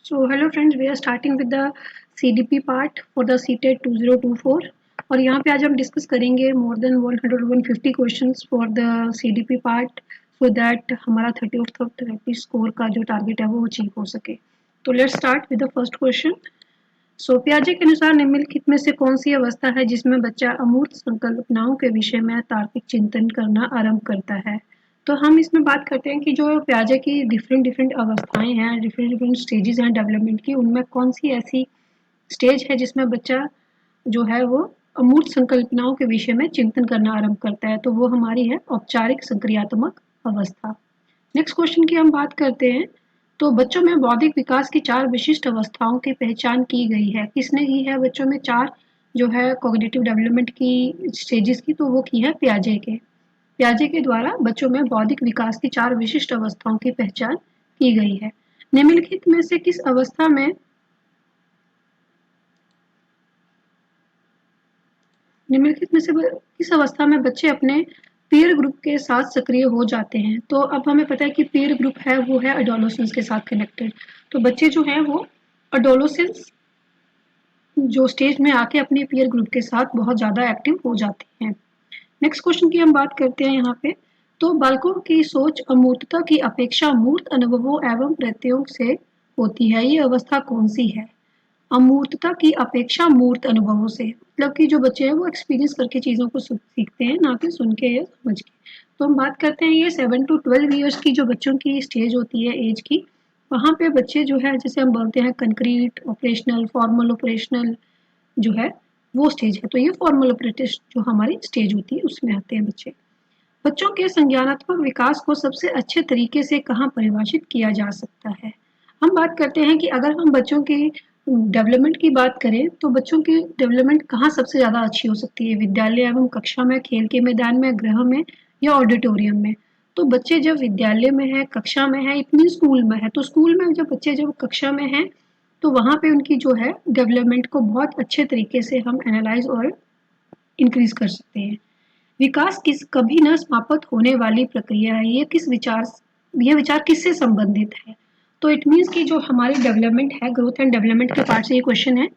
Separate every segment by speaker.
Speaker 1: So hello friends, we are starting with the CDP part for the CTET 2024 और यहाँ पे आज हम डिस्कस करेंगे more than 150 questions for the CDP part so that हमारा 30 score का जो टारगेट है वो अचीव हो सके। तो let's start with the first question. So पियाजे के अनुसार निम्नलिखित में से कौन सी अवस्था है जिसमें बच्चा अमूर्त संकल्पनाओं के विषय में तार्किक चिंतन करना आरंभ करता है। तो हम इसमें बात करते हैं कि जो पियाजे की डिफरेंट डिफरेंट अवस्थाएं हैं, डिफरेंट डिफरेंट स्टेजेस हैं डेवलपमेंट की, उनमें कौन सी ऐसी स्टेज है जिसमें बच्चा जो है वो अमूर्त संकल्पनाओं के विषय में चिंतन करना आरंभ करता है। तो वो हमारी है औपचारिक संक्रियात्मक अवस्था। नेक्स्ट क्वेश्चन की हम बात करते हैं। तो बच्चों में बौद्धिक विकास की 4 विशिष्ट अवस्थाओं की पहचान की गई है। किसने की है? बच्चों में 4 जो है कॉग्निटिव डेवलपमेंट की स्टेजेस की, तो वो की है पियाजे के। पियाजे के द्वारा बच्चों में बौद्धिक विकास की 4 विशिष्ट अवस्थाओं की पहचान की गई है। निम्नलिखित में से किस अवस्था में किस अवस्था में बच्चे अपने पीयर ग्रुप के साथ सक्रिय हो जाते हैं? तो अब हमें पता है कि पीयर ग्रुप है वो है एडोलेसेंस के साथ कनेक्टेड। तो बच्चे जो हैं वो एडोलेसेंस जो स्टेज में आके अपने पीयर ग्रुप के साथ बहुत ज़्यादा एक्टिव हो जाते हैं। नेक्स्ट क्वेश्चन की हम बात करते हैं यहाँ पे। तो बालकों की सोच अमूर्तता की अपेक्षा मूर्त अनुभवों एवं प्रत्ययों से होती है। ये अवस्था कौन सी है? अमूर्तता की अपेक्षा मूर्त अनुभवों से, मतलब कि जो बच्चे हैं वो एक्सपीरियंस करके चीज़ों को सीखते हैं, ना कि सुन के या समझ के। तो हम बात करते हैं ये 7 to 12 ईयर्स की जो बच्चों की स्टेज होती है एज की, वहाँ पे बच्चे जो है जैसे हम बोलते हैं कंक्रीट ऑपरेशनल, फॉर्मल ऑपरेशनल जो है वो स्टेज है। तो ये फॉर्मल ऑपरेटिव जो हमारी स्टेज होती है उसमें आते हैं बच्चे। बच्चों के संज्ञानात्मक विकास को सबसे अच्छे तरीके से कहाँ परिभाषित किया जा सकता है? हम बात करते हैं कि अगर हम बच्चों की डेवलपमेंट की बात करें तो बच्चों की डेवलपमेंट कहाँ सबसे ज़्यादा अच्छी हो सकती है? विद्यालय एवं कक्षा में, खेल के मैदान में, गृह में या ऑडिटोरियम में? तो बच्चे जब विद्यालय में है, कक्षा में है, इतनी स्कूल में है, तो स्कूल में जब बच्चे जब कक्षा में हैं तो वहाँ पे उनकी जो है डेवलपमेंट को बहुत अच्छे तरीके से हम एनालाइज और इंक्रीज कर सकते हैं। विकास किस कभी न समाप्त होने वाली प्रक्रिया है। ये विचार किससे संबंधित है? तो इट मीन्स कि जो हमारी डेवलपमेंट है, ग्रोथ एंड डेवलपमेंट के पार्ट से ये क्वेश्चन है।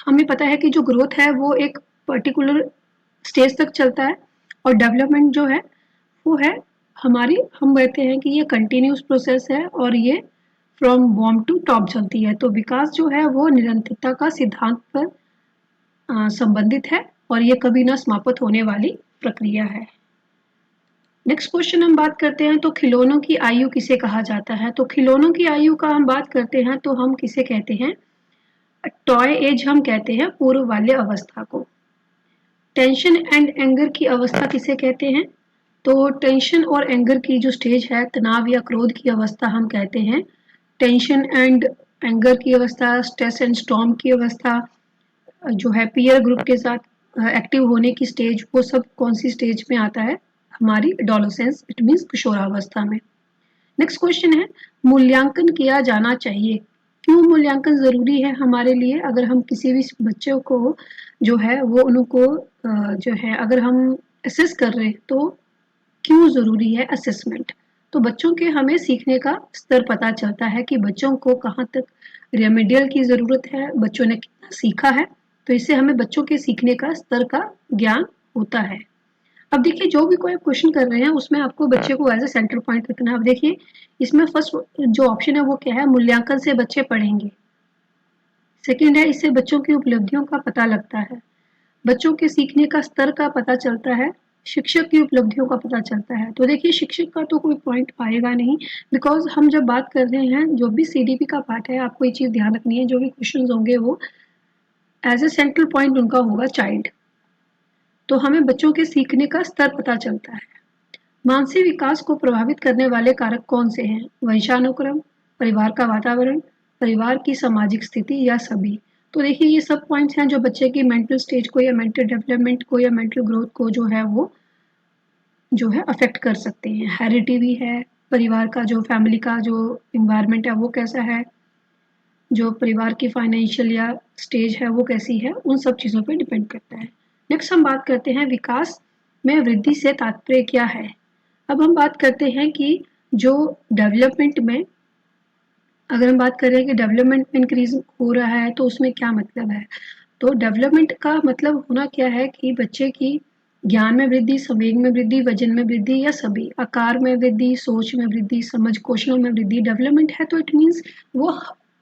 Speaker 1: हमें पता है कि जो ग्रोथ है वो एक पर्टिकुलर स्टेज तक चलता है और डेवलपमेंट जो है वो है हमारी, हम कहते हैं कि ये कंटिन्यूस प्रोसेस है और ये फ्रॉम बॉम टू टॉप चलती है। तो विकास जो है वो निरंतरता का सिद्धांत पर संबंधित है और ये कभी ना समाप्त होने वाली प्रक्रिया है। नेक्स्ट क्वेश्चन हम बात करते हैं। तो खिलौनों की आयु किसे कहा जाता है? तो खिलौनों की आयु का हम बात करते हैं तो हम किसे कहते हैं? टॉय एज हम कहते हैं पूर्व बाल्य अवस्था को। टेंशन एंड एंगर की अवस्था किसे कहते हैं? तो टेंशन और एंगर की जो स्टेज है, तनाव या क्रोध की अवस्था, हम कहते हैं टेंशन एंड एंगर की अवस्था, स्ट्रेस एंड स्टॉर्म की अवस्था, जो है पीयर ग्रुप के साथ एक्टिव होने की स्टेज, वो सब कौन सी स्टेज में आता है? हमारी एडोलेसेंस, इट मीन्स किशोरावस्था में। नेक्स्ट क्वेश्चन है, मूल्यांकन किया जाना चाहिए। क्यों मूल्यांकन जरूरी है हमारे लिए? अगर हम किसी भी बच्चों को जो है वो उनको जो है अगर हम असेस कर रहे हैं तो क्यों जरूरी है असेसमेंट? तो बच्चों के हमें सीखने का स्तर पता चलता है कि बच्चों को कहाँ तक रेमेडियल की जरूरत है, बच्चों ने कितना सीखा है। तो इससे हमें बच्चों के सीखने का स्तर का ज्ञान होता है। अब देखिए जो भी कोई क्वेश्चन कर रहे हैं उसमें आपको बच्चे को एज ए सेंटर पॉइंट रखना है। अब देखिए इसमें फर्स्ट जो ऑप्शन है वो क्या है? मूल्यांकन से बच्चे पढ़ेंगे। सेकंड है इससे बच्चों की उपलब्धियों का पता लगता है, बच्चों के सीखने का स्तर का पता चलता है, शिक्षक की उपलब्धियों का पता चलता है। तो देखिए शिक्षक का तो कोई पॉइंट आएगा नहीं, बिकॉज हम जब बात कर रहे हैं जो भी सीडीपी का पार्ट है, आपको ये चीज़ ध्यान रखनी है, जो भी क्वेश्चन होंगे वो एज ए सेंट्रल पॉइंट उनका होगा चाइल्ड। तो हमें बच्चों के सीखने का स्तर पता चलता है। मानसिक विकास को प्रभावित करने वाले कारक कौन से हैं? वंशानुक्रम, परिवार का वातावरण, परिवार की सामाजिक स्थिति या सभी? तो देखिए ये सब पॉइंट्स हैं जो बच्चे की मेंटल स्टेज को या मेंटल डेवलपमेंट को या मेंटल ग्रोथ को जो है वो जो है अफेक्ट कर सकते हैं। हेरिडिटी भी है, परिवार का जो फैमिली का जो इन्वायरमेंट है वो कैसा है, जो परिवार की फाइनेंशियल या स्टेज है वो कैसी है, उन सब चीज़ों पे डिपेंड करता है। नेक्स्ट हम बात करते हैं विकास में वृद्धि से तात्पर्य क्या है। अब हम बात करते हैं कि जो डेवलपमेंट में अगर हम बात करें कि डेवलपमेंट में इंक्रीज हो रहा है तो उसमें क्या मतलब है, तो डेवलपमेंट का मतलब होना क्या है कि बच्चे की ज्ञान में वृद्धि, संवेग में वृद्धि, वजन में वृद्धि या सभी, आकार में वृद्धि, सोच में वृद्धि, समझ कौशलों में वृद्धि। डेवलपमेंट है तो इट मीन्स वो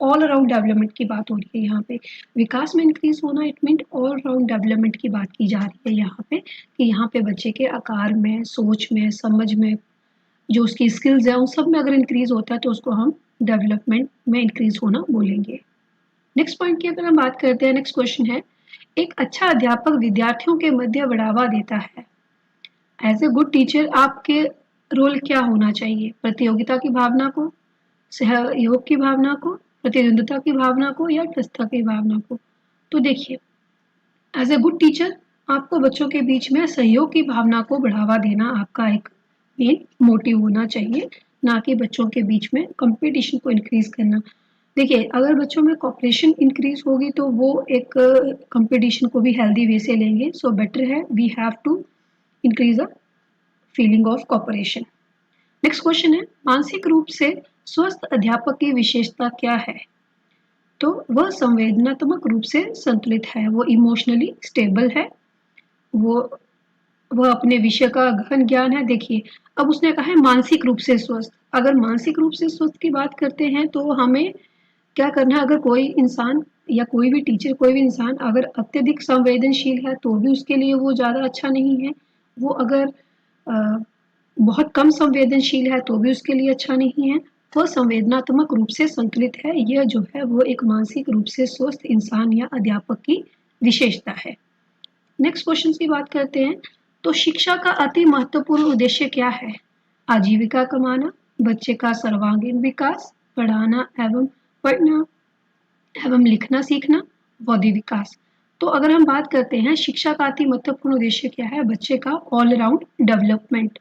Speaker 1: ऑल अराउंड डेवलपमेंट की बात हो रही है यहाँ पे। विकास में इंक्रीज होना it mean all around development की बात की जा रही है यहाँ पे, कि यहाँ पे बच्चे के आकार में, सोच में, समझ में, जो उसकी स्किल्स है उन सब में अगर इंक्रीज होता है तो उसको हम डेवलपमेंट में इंक्रीज होना बोलेंगे। नेक्स्ट पॉइंट की अगर हम बात करते हैं, नेक्स्ट क्वेश्चन है, एक अच्छा अध्यापक विद्यार्थियों के मध्य बढ़ावा देता है। एज ए गुड टीचर आपके रोल क्या होना चाहिए? प्रतियोगिता की भावना को, सहयोग की भावना को, प्रतिद्वंद्विता की भावना को या ट्रस्टता की भावना को? तो देखिए, एज ए गुड टीचर आपको बच्चों के बीच में सहयोग की भावना को बढ़ावा देना आपका एक मेन मोटिव होना चाहिए, ना कि बच्चों के बीच में कंपटीशन को इंक्रीज करना। देखिए, अगर बच्चों में कॉपरेशन इंक्रीज होगी तो वो एक कंपटीशन को भी हेल्दी वे से लेंगे। सो बेटर है we have to increase a feeling of cooperation. Next question है, मानसिक रूप से स्वस्थ अध्यापक की विशेषता क्या है? तो वह संवेदनात्मक रूप से संतुलित है, वो इमोशनली स्टेबल है, वो वह अपने विषय का गहन ज्ञान है। देखिए, अब उसने कहा है मानसिक रूप से स्वस्थ। अगर मानसिक रूप से स्वस्थ की बात करते हैं तो हमें क्या करना है, अगर कोई इंसान या कोई भी टीचर, कोई भी इंसान अगर अत्यधिक संवेदनशील है तो भी उसके लिए वो ज़्यादा अच्छा नहीं है। वो अगर बहुत कम संवेदनशील है तो भी उसके लिए अच्छा नहीं है। वह संवेदनात्मक रूप से संतुलित है, यह जो है वो एक मानसिक रूप से स्वस्थ इंसान या अध्यापक की विशेषता है। नेक्स्ट क्वेश्चन की बात करते हैं, तो शिक्षा का अति महत्वपूर्ण उद्देश्य क्या है? आजीविका कमाना, बच्चे का सर्वांगीण विकास, पढ़ाना एवं पढ़ना एवं लिखना सीखना, बौद्धिक विकास। तो अगर हम बात करते हैं शिक्षा का अति महत्वपूर्ण उद्देश्य क्या है, बच्चे का ऑल अराउंड डेवलपमेंट।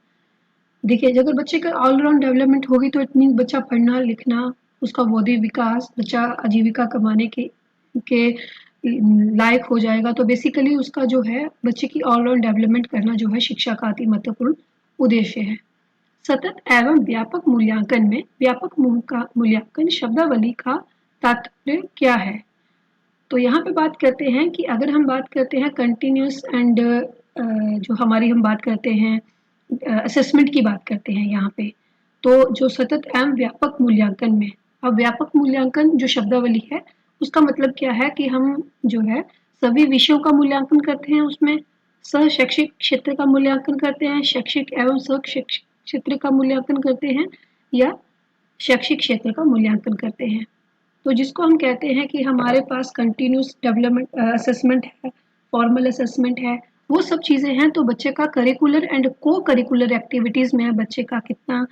Speaker 1: देखिए, अगर बच्चे का ऑल अराउंड डेवलपमेंट होगी तो इट मीन बच्चा पढ़ना लिखना, उसका बौद्धिक विकास, बच्चा आजीविका कमाने के लायक हो जाएगा। तो बेसिकली उसका जो है बच्चे की ऑल अराउंड डेवलपमेंट करना जो है शिक्षा का अति महत्वपूर्ण उद्देश्य है। सतत एवं व्यापक मूल्यांकन में व्यापक मूल्यांकन शब्दावली का तात्पर्य क्या है? तो यहाँ पे बात करते हैं कि अगर हम बात करते हैं कंटिन्यूस एंड जो हमारी हम बात करते हैं असेसमेंट की बात करते हैं यहाँ पे, तो जो सतत एवं व्यापक मूल्यांकन में, अब व्यापक मूल्यांकन जो शब्दावली है उसका मतलब क्या है कि हम जो है सभी विषयों का मूल्यांकन करते हैं, उसमें शैक्षिक क्षेत्र का मूल्यांकन करते हैं, शैक्षिक एवं शैक्षिक क्षेत्र का मूल्यांकन करते हैं, या शैक्षिक क्षेत्र का मूल्यांकन करते हैं। तो जिसको हम कहते हैं कि हमारे पास कंटिन्यूस डेवलपमेंट असेसमेंट है, फॉर्मल असेसमेंट है, वो सब चीज़ें हैं। तो बच्चे का करिकुलर एंड को करिकुलर एक्टिविटीज़ में बच्चे का कितना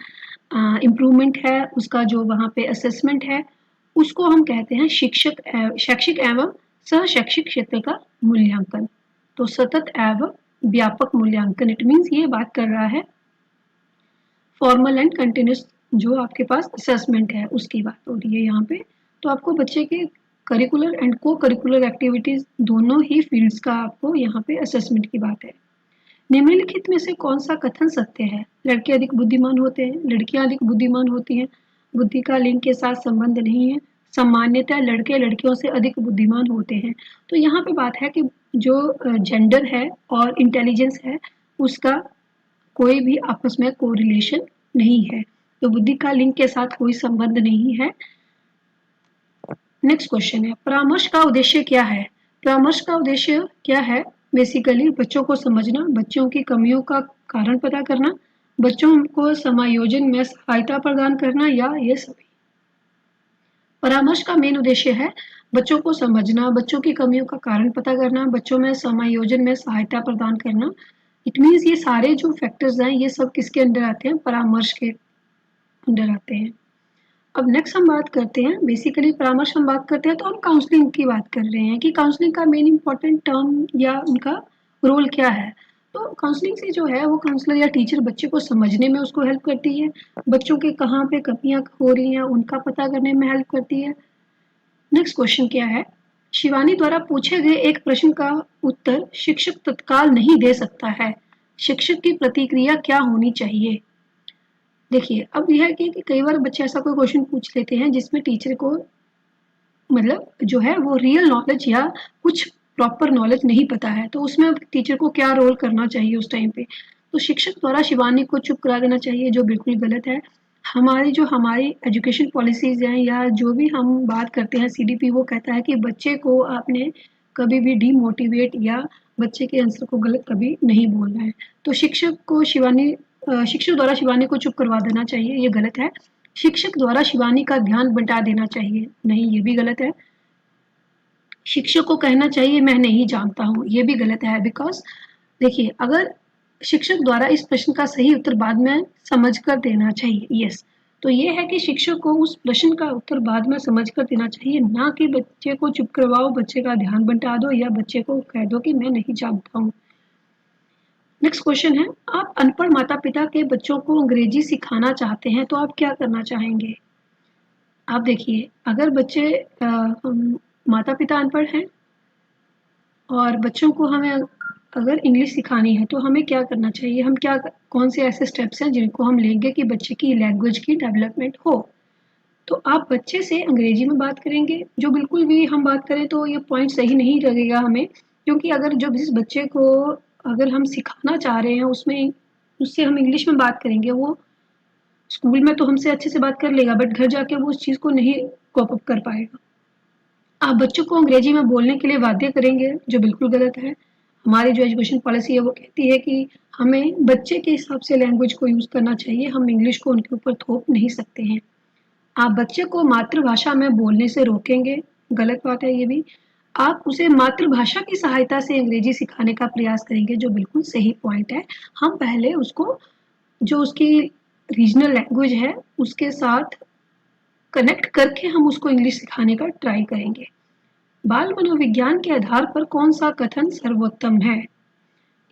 Speaker 1: इम्प्रूवमेंट है, उसका जो वहाँ पे असेसमेंट है, उसको हम कहते हैं शैक्षिक एवं सहशैक्षिक क्षेत्र का मूल्यांकन। तो सतत एवं व्यापक मूल्यांकन इट मीन्स ये बात कर रहा है फॉर्मल एंड कंटिन्यूस जो आपके पास असेसमेंट है उसकी बात हो रही है यहाँ पे। तो आपको बच्चे के करिकुलर एंड को करिकुलर एक्टिविटीज दोनों ही फील्ड्स का आपको यहाँ पे असेसमेंट की बात है। निम्नलिखित में से कौन सा कथन सत्य है? लड़के अधिक बुद्धिमान होते हैं, लड़कियां अधिक बुद्धिमान होती हैं, बुद्धि का लिंग के साथ संबंध नहीं है, सामान्यतः लड़के लड़कियों से अधिक बुद्धिमान होते हैं। तो यहाँ पे बात है कि जो जेंडर है और इंटेलिजेंस है उसका कोई भी आपस में कोरिलेशन नहीं है, तो बुद्धि का लिंग के साथ कोई संबंध नहीं है। नेक्स्ट क्वेश्चन है, परामर्श का उद्देश्य क्या है? परामर्श का उद्देश्य क्या है? बेसिकली बच्चों को समझना, बच्चों की कमियों का कारण पता करना, बच्चों को समायोजन में सहायता प्रदान करना, या ये सभी। परामर्श का मेन उद्देश्य है बच्चों को समझना, बच्चों की कमियों का कारण पता करना, बच्चों में समायोजन में सहायता प्रदान करना। इट मीन्स ये सारे जो फैक्टर्स हैं ये सब किसके अंडर आते हैं? परामर्श के अंडर आते हैं। अब नेक्स्ट हम बात करते हैं, बेसिकली परामर्श हम बात करते हैं तो हम काउंसलिंग की बात कर रहे हैं कि काउंसलिंग का मेन इंपॉर्टेंट टर्म या उनका रोल क्या है। तो काउंसलिंग से जो है वो काउंसलर या टीचर बच्चे को समझने में उसको हेल्प करती है, बच्चों के कहाँ पे कमियां हो रही हैं उनका पता करने में हेल्प करती है। नेक्स्ट क्वेश्चन क्या है, शिवानी द्वारा पूछे गए एक प्रश्न का उत्तर शिक्षक तत्काल नहीं दे सकता है, शिक्षक की प्रतिक्रिया क्या होनी चाहिए? देखिए अब यह है कि कई बार बच्चे ऐसा कोई क्वेश्चन पूछ लेते हैं जिसमें टीचर को मतलब जो है वो रियल नॉलेज या कुछ प्रॉपर नॉलेज नहीं पता है, तो उसमें टीचर को क्या रोल करना चाहिए उस टाइम पे। तो शिक्षक द्वारा शिवानी को चुप करा देना चाहिए, जो बिल्कुल गलत है। हमारी एजुकेशन पॉलिसीज हैं या जो भी हम बात करते हैं सीडीपी, वो कहता है कि बच्चे को आपने कभी भी डीमोटिवेट या बच्चे के आंसर को गलत कभी नहीं बोलना है। तो शिक्षक द्वारा शिवानी को चुप करवा देना चाहिए, ये गलत है। शिक्षक द्वारा शिवानी का ध्यान बटा देना चाहिए, नहीं ये भी गलत है। शिक्षक को कहना चाहिए मैं नहीं जानता हूँ, ये भी गलत है। बिकॉज देखिए अगर शिक्षक द्वारा इस प्रश्न का सही उत्तर बाद में समझ कर देना चाहिए, यस। तो ये है कि शिक्षक को उस प्रश्न का उत्तर बाद में समझ कर देना चाहिए, ना कि बच्चे को चुप करवाओ, बच्चे का ध्यान बटा दो या बच्चे को कह दो कि मैं नहीं जानता हूँ। नेक्स्ट क्वेश्चन है, आप अनपढ़ माता पिता के बच्चों को अंग्रेजी सिखाना चाहते हैं तो आप क्या करना चाहेंगे। आप देखिए अगर बच्चे माता पिता अनपढ़ हैं और बच्चों को हमें अगर इंग्लिश सिखानी है तो हमें क्या करना चाहिए, हम क्या कौन से ऐसे स्टेप्स हैं जिनको हम लेंगे कि बच्चे की लैंग्वेज की डेवलपमेंट हो। तो आप बच्चे से अंग्रेजी में बात करेंगे, जो बिल्कुल भी हम बात करें तो ये पॉइंट सही नहीं लगेगा हमें, क्योंकि अगर जो जिस बच्चे को अगर हम सिखाना चाह रहे हैं उसमें उससे हम इंग्लिश में बात करेंगे, वो स्कूल में तो हमसे अच्छे से बात कर लेगा बट घर जाके वो उस चीज़ को नहीं कॉप अप कर पाएगा। आप बच्चों को अंग्रेजी में बोलने के लिए बाध्य करेंगे, जो बिल्कुल गलत है। हमारी जो एजुकेशन पॉलिसी है वो कहती है कि हमें बच्चे के हिसाब से लैंग्वेज को यूज़ करना चाहिए, हम इंग्लिश को उनके ऊपर थोप नहीं सकते हैं। आप बच्चे को मातृभाषा में बोलने से रोकेंगे, गलत बात है ये भी। आप उसे मातृभाषा की सहायता से अंग्रेजी सिखाने का प्रयास करेंगे, जो बिल्कुल सही पॉइंट है। हम पहले उसको जो उसकी रीजनल लैंग्वेज है उसके साथ कनेक्ट करके हम उसको इंग्लिश सिखाने का ट्राई करेंगे। बाल मनोविज्ञान के आधार पर कौन सा कथन सर्वोत्तम है।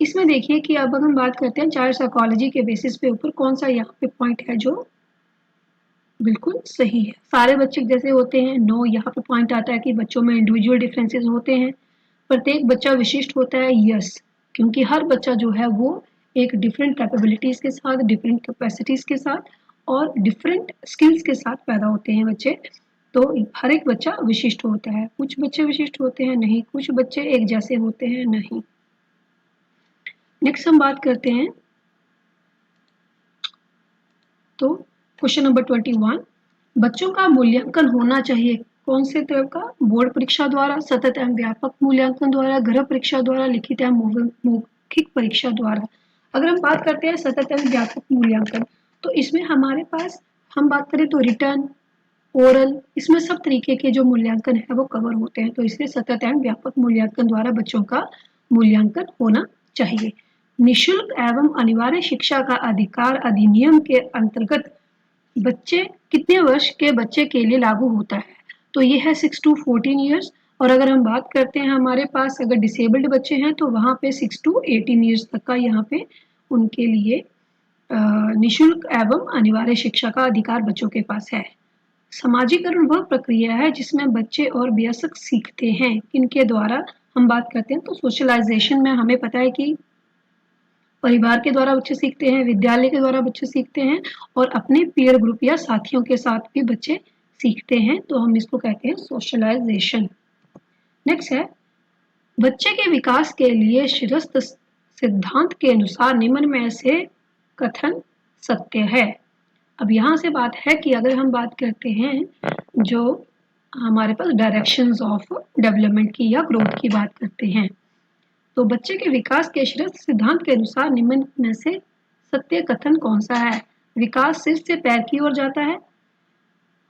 Speaker 1: इसमें देखिए कि अब अगर हम बात करते हैं चाइल्ड साइकोलॉजी के बेसिस पे ऊपर कौन सा यहाँ पे पॉइंट है जो बिल्कुल सही है। सारे बच्चे जैसे होते हैं, नो। यहाँ पे पॉइंट आता है कि बच्चों में इंडिविजुअल डिफरेंसेस होते हैं, प्रत्येक बच्चा विशिष्ट होता है, यस। क्योंकि हर बच्चा जो है वो एक डिफरेंट कैपेबिलिटीज के साथ, डिफरेंट कैपेसिटीज के साथ और डिफरेंट स्किल्स के साथ पैदा होते हैं बच्चे। तो हर एक बच्चा विशिष्ट होता है, कुछ बच्चे विशिष्ट होते हैं नहीं, कुछ बच्चे एक जैसे होते हैं नहीं। नेक्स्ट हम बात करते हैं तो क्वेश्चन नंबर 21, बच्चों का मूल्यांकन होना चाहिए कौन से तरह का, बोर्ड परीक्षा द्वारा, सतत एवं व्यापक मूल्यांकन द्वारा, गृह परीक्षा द्वारा, लिखित एवं मौखिक परीक्षा द्वारा। अगर हम बात करते हैं सतत एवं व्यापक मूल्यांकन, तो इसमें हमारे पास हम बात करें तो रिटर्न, ओरल, इसमें सब तरीके के जो मूल्यांकन है वो कवर होते हैं। तो इसलिए सतत एवं व्यापक मूल्यांकन द्वारा बच्चों का मूल्यांकन होना चाहिए। निशुल्क एवं अनिवार्य शिक्षा का अधिकार अधिनियम के अंतर्गत बच्चे कितने वर्ष के बच्चे के लिए लागू होता है, तो ये है 6 to 14 ईयर्स। और अगर हम बात करते हैं हमारे पास अगर डिसेबल्ड बच्चे हैं तो वहाँ पे 6 to 18 ईयर्स तक का यहाँ पे उनके लिए निशुल्क एवं अनिवार्य शिक्षा का अधिकार बच्चों के पास है। समाजीकरण वह प्रक्रिया है जिसमें बच्चे और वयस्क सीखते हैं, इनके द्वारा हम बात करते हैं तो सोशलाइजेशन में हमें पता है कि परिवार के द्वारा बच्चे सीखते हैं, विद्यालय के द्वारा बच्चे सीखते हैं और अपने पीयर ग्रुप या साथियों के साथ भी बच्चे सीखते हैं, तो हम इसको कहते हैं सोशलाइजेशन। नेक्स्ट है, बच्चे के विकास के लिए शिरस्त सिद्धांत के अनुसार निम्न में से कथन सत्य है। अब यहाँ से बात है कि अगर हम बात करते हैं जो हमारे पास डायरेक्शंस ऑफ डेवलपमेंट की या ग्रोथ की बात करते हैं, तो बच्चे के विकास के शिरस्त सिद्धांत के अनुसार निम्न में से सत्य कथन कौन सा है। विकास सिर से पैर की ओर जाता है।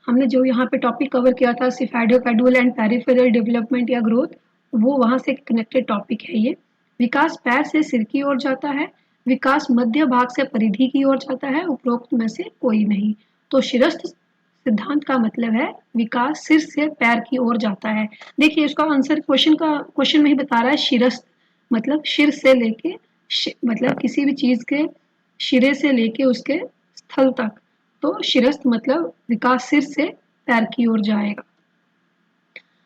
Speaker 1: हमने जो यहाँ पे टॉपिक कवर किया था सिफेडोपेडुअल एंड पेरिफेरल डेवलपमेंट या ग्रोथ, वो वहाँ से कनेक्टेड टॉपिक है ये। विकास पैर से सिर की ओर जाता है। विकास मध्य भाग से परिधि की ओर जाता है, उपरोक्त में से कोई नहीं। तो शिरस्त सिद्धांत का मतलब है विकास सिर से पैर की ओर जाता है। देखिए इसका आंसर क्वेश्चन में ही बता रहा है, शिरस्त मतलब सिर से लेके मतलब किसी भी चीज के सिरे से लेके उसके स्थल तक। तो शिरस्त मतलब विकास सिर से पैर की ओर जाएगा।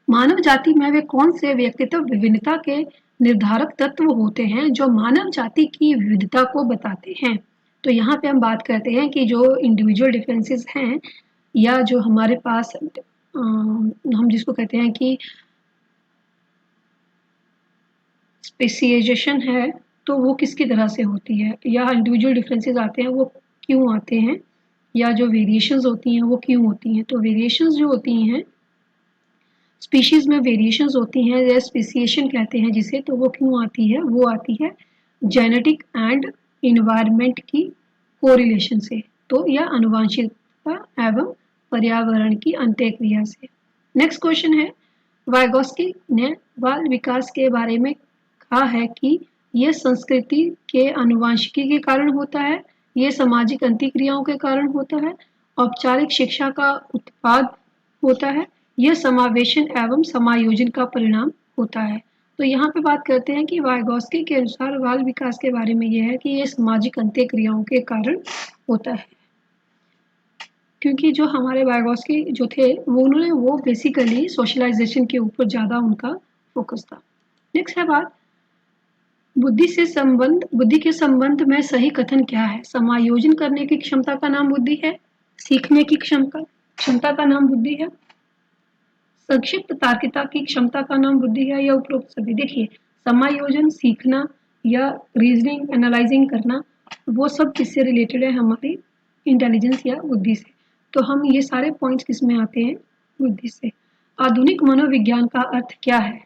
Speaker 1: मानव जाति में वे कौन से व्यक्तित्व विभिन्नता के निर्धारक तत्व होते हैं जो मानव जाति की विविधता को बताते हैं। तो यहाँ पे हम बात करते हैं कि जो इंडिविजुअल डिफरेंसेस हैं या जो हमारे पास हम जिसको कहते हैं कि स्पेसिएशन है, तो वो किसकी तरह से होती है, या इंडिविजुअल डिफरेंसेस आते हैं वो क्यों आते हैं, या जो वेरिएशंस होती हैं वो क्यों होती हैं। तो वेरिएशंस जो होती हैं, स्पीशीज में वेरिएशंस होती हैं या स्पेसिएशन कहते हैं जिसे, तो वो क्यों आती है, वो आती है जेनेटिक एंड इन्वायरमेंट की कोरिलेशन से, तो या आनुवंशिकता एवं पर्यावरण की अंतःक्रिया से। नेक्स्ट क्वेश्चन है, वाइगोस्की ने बाल विकास के बारे में कहा है कि यह संस्कृति के आनुवंशिकी के कारण होता है, ये सामाजिक अंतःक्रियाओं के कारण होता है, औपचारिक शिक्षा का उत्पाद होता है, यह समावेशन एवं समायोजन का परिणाम होता है। तो यहाँ पे बात करते हैं कि वाइगोस्की के अनुसार बाल विकास के बारे में यह है कि यह सामाजिक अंतःक्रियाओं के कारण होता है, क्योंकि जो हमारे वाइगोस्की जो थे वो बेसिकली सोशलाइजेशन के ऊपर ज़्यादा उनका फोकस था। नेक्स्ट है बात, बुद्धि के संबंध में सही कथन क्या है। समायोजन करने की क्षमता का नाम बुद्धि है, सीखने की क्षमता का नाम बुद्धि है, संक्षिप्त तार्किकता की क्षमता का नाम बुद्धि है, या उपरोक्त सभी। देखिए, समायोजन, सीखना या रीजनिंग, एनालाइजिंग करना, वो सब किससे रिलेटेड है, हमारी इंटेलिजेंस या बुद्धि से। तो हम ये सारे पॉइंट्स किस में आते हैं, बुद्धि से। आधुनिक मनोविज्ञान का अर्थ क्या है,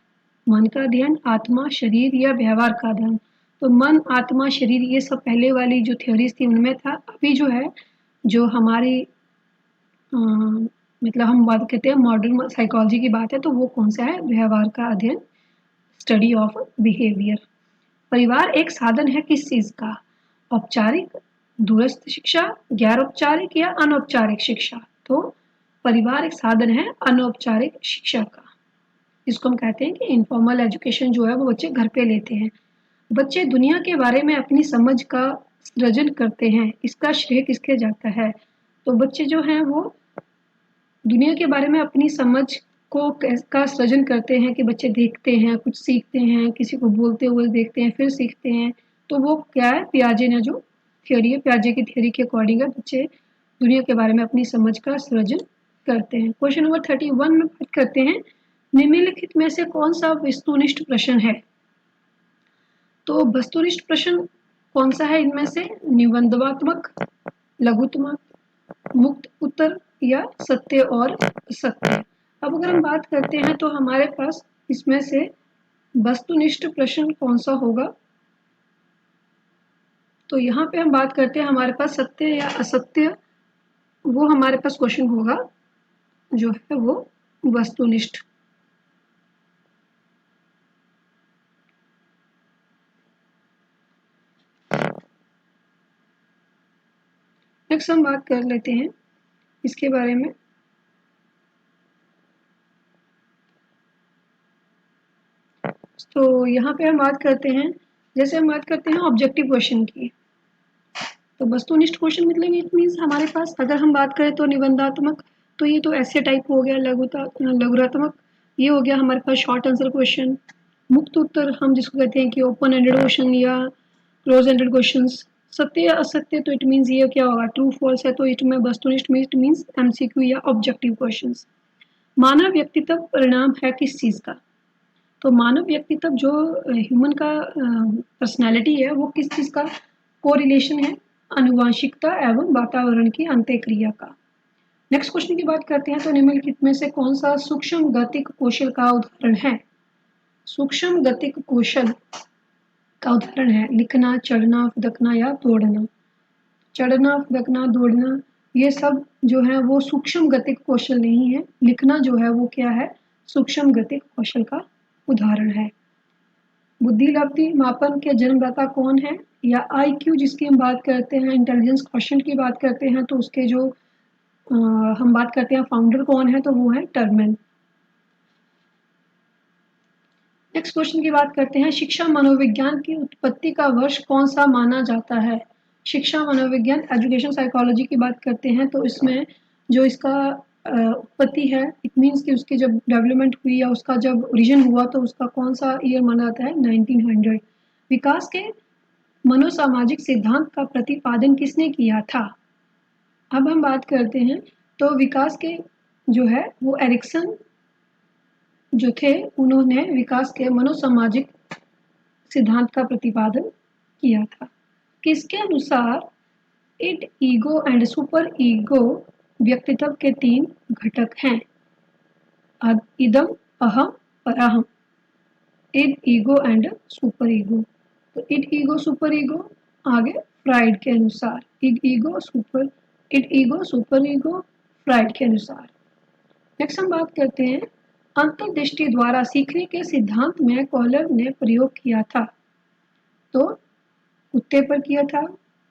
Speaker 1: मन का अध्ययन, आत्मा, शरीर या व्यवहार का अध्ययन। तो मन, आत्मा, शरीर, ये सब पहले वाली जो थ्योरीज थी उनमें था। अभी जो है, जो हमारी मतलब हम बात करते हैं मॉडर्न साइकोलॉजी की बात है, तो वो कौन सा है, व्यवहार का अध्ययन, स्टडी ऑफ बिहेवियर। परिवार एक साधन है किस चीज का, औपचारिक, दूरस्थ शिक्षा, गैर औपचारिक या अनौपचारिक शिक्षा। तो परिवार एक साधन है अनौपचारिक शिक्षा का, जिसको हम कहते हैं कि इनफॉर्मल एजुकेशन जो है वो बच्चे घर पे लेते हैं। बच्चे दुनिया के बारे में अपनी समझ का सृजन करते हैं, इसका श्रेय किसके जाता है। तो बच्चे जो हैं वो दुनिया के बारे में अपनी समझ का सृजन करते हैं, कि बच्चे देखते हैं, कुछ सीखते हैं, किसी को बोलते हुए देखते हैं, फिर सीखते हैं। तो वो क्या है, पियाजे ने जो थ्योरी है, पियाजे की थ्योरी के अकॉर्डिंग बच्चे दुनिया के बारे में अपनी समझ का सृजन करते हैं। क्वेश्चन नंबर 31 में बात करते हैं, निम्नलिखित में से कौन सा वस्तुनिष्ठ प्रश्न है। तो वस्तुनिष्ठ प्रश्न कौन सा है इनमें से, निबंधात्मक, लघुत्मक, मुक्त उत्तर या सत्य और असत्य। अब अगर हम बात करते हैं तो हमारे पास इसमें से वस्तुनिष्ठ प्रश्न कौन सा होगा, तो यहाँ पे हम बात करते हैं हमारे पास सत्य या असत्य, वो हमारे पास क्वेश्चन होगा जो है वो वस्तुनिष्ठ। नेक्स्ट हम बात कर लेते हैं इसके बारे में। तो यहाँ पे हम बात करते हैं, जैसे हम बात करते हैं ऑब्जेक्टिव क्वेश्चन की, तो वस्तुनिष्ठ क्वेश्चन मतलब इट मीन्स हमारे पास अगर हम बात करें तो निबंधात्मक, तो ये तो ऐसे टाइप हो गया, लघुरात्मक ये हो गया हमारे पास शॉर्ट आंसर क्वेश्चन, मुक्त उत्तर हम जिसको कहते हैं कि ओपन एंडेड क्वेश्चन या क्लोज एंडेड क्वेश्चन, सत्य या असत्य तो इट मीन्स ये क्या होगा, ट्रू फॉल्स है, तो इट में वस्तुनिष्ठ मीन्स एमसीक्यू या ऑब्जेक्टिव क्वेश्चन। मानव व्यक्तित्व परिणाम है किस चीज का, तो मानव व्यक्तित्व जो ह्यूमन का पर्सनैलिटी है वो किस चीज का कोरिलेशन है, आनुवंशिकता एवं वातावरण की अंतःक्रिया का। नेक्स्ट क्वेश्चन की बात करते हैं, तो निम्नलिखित में से कौन सा सूक्ष्म गतिक कौशल का उदाहरण है। सूक्ष्म गतिक कौशल का उदाहरण है लिखना, चढ़ना, फुदकना या दौड़ना। चढ़ना, फुदकना, दौड़ना ये सब जो है वो सूक्ष्म गतिक कौशल नहीं है, लिखना जो है वो क्या है, सूक्ष्म गतिक कौशल का उदाहरण है। बुद्धि लब्धि मापन के जन्मदाता कौन है, या आईक्यू जिसकी हम बात करते हैं, इंटेलिजेंस क्वेश्चन की बात करते हैं, तो उसके जो हम बात करते हैं फाउंडर कौन है, तो वो है टर्मन। नेक्स्ट क्वेश्चन की बात करते हैं, शिक्षा मनोविज्ञान की उत्पत्ति का वर्ष कौन सा माना जाता है। शिक्षा मनोविज्ञान एजुकेशन साइकोलॉजी की बात करते हैं, तो इसमें जो इसका उत्पत्ति है, इट मीन्स कि उसकी जब डेवलपमेंट हुई या उसका जब ओरिजिन हुआ, तो उसका कौन सा ईयर माना जाता है, 1900। विकास के मनोसामाजिक सिद्धांत का प्रतिपादन किसने किया था? अब हम बात करते हैं, तो विकास के जो है वो एरिक्सन जो थे, उन्होंने विकास के मनोसामाजिक सिद्धांत का प्रतिपादन किया था। किसके अनुसार id, ego and super ego व्यक्तित्व के 3 घटक हैं? इदम, अहम, परअहम। Id, ego and super ego. तो इड, ईगो, सुपर ईगो आगे फ्राइड के अनुसार id ego super ego Freud के अनुसार। नेक्स्ट हम बात करते हैं, अंतर्दृष्टि द्वारा सीखने के सिद्धांत में कॉलर ने प्रयोग किया था। तो कुत्ते पर किया था,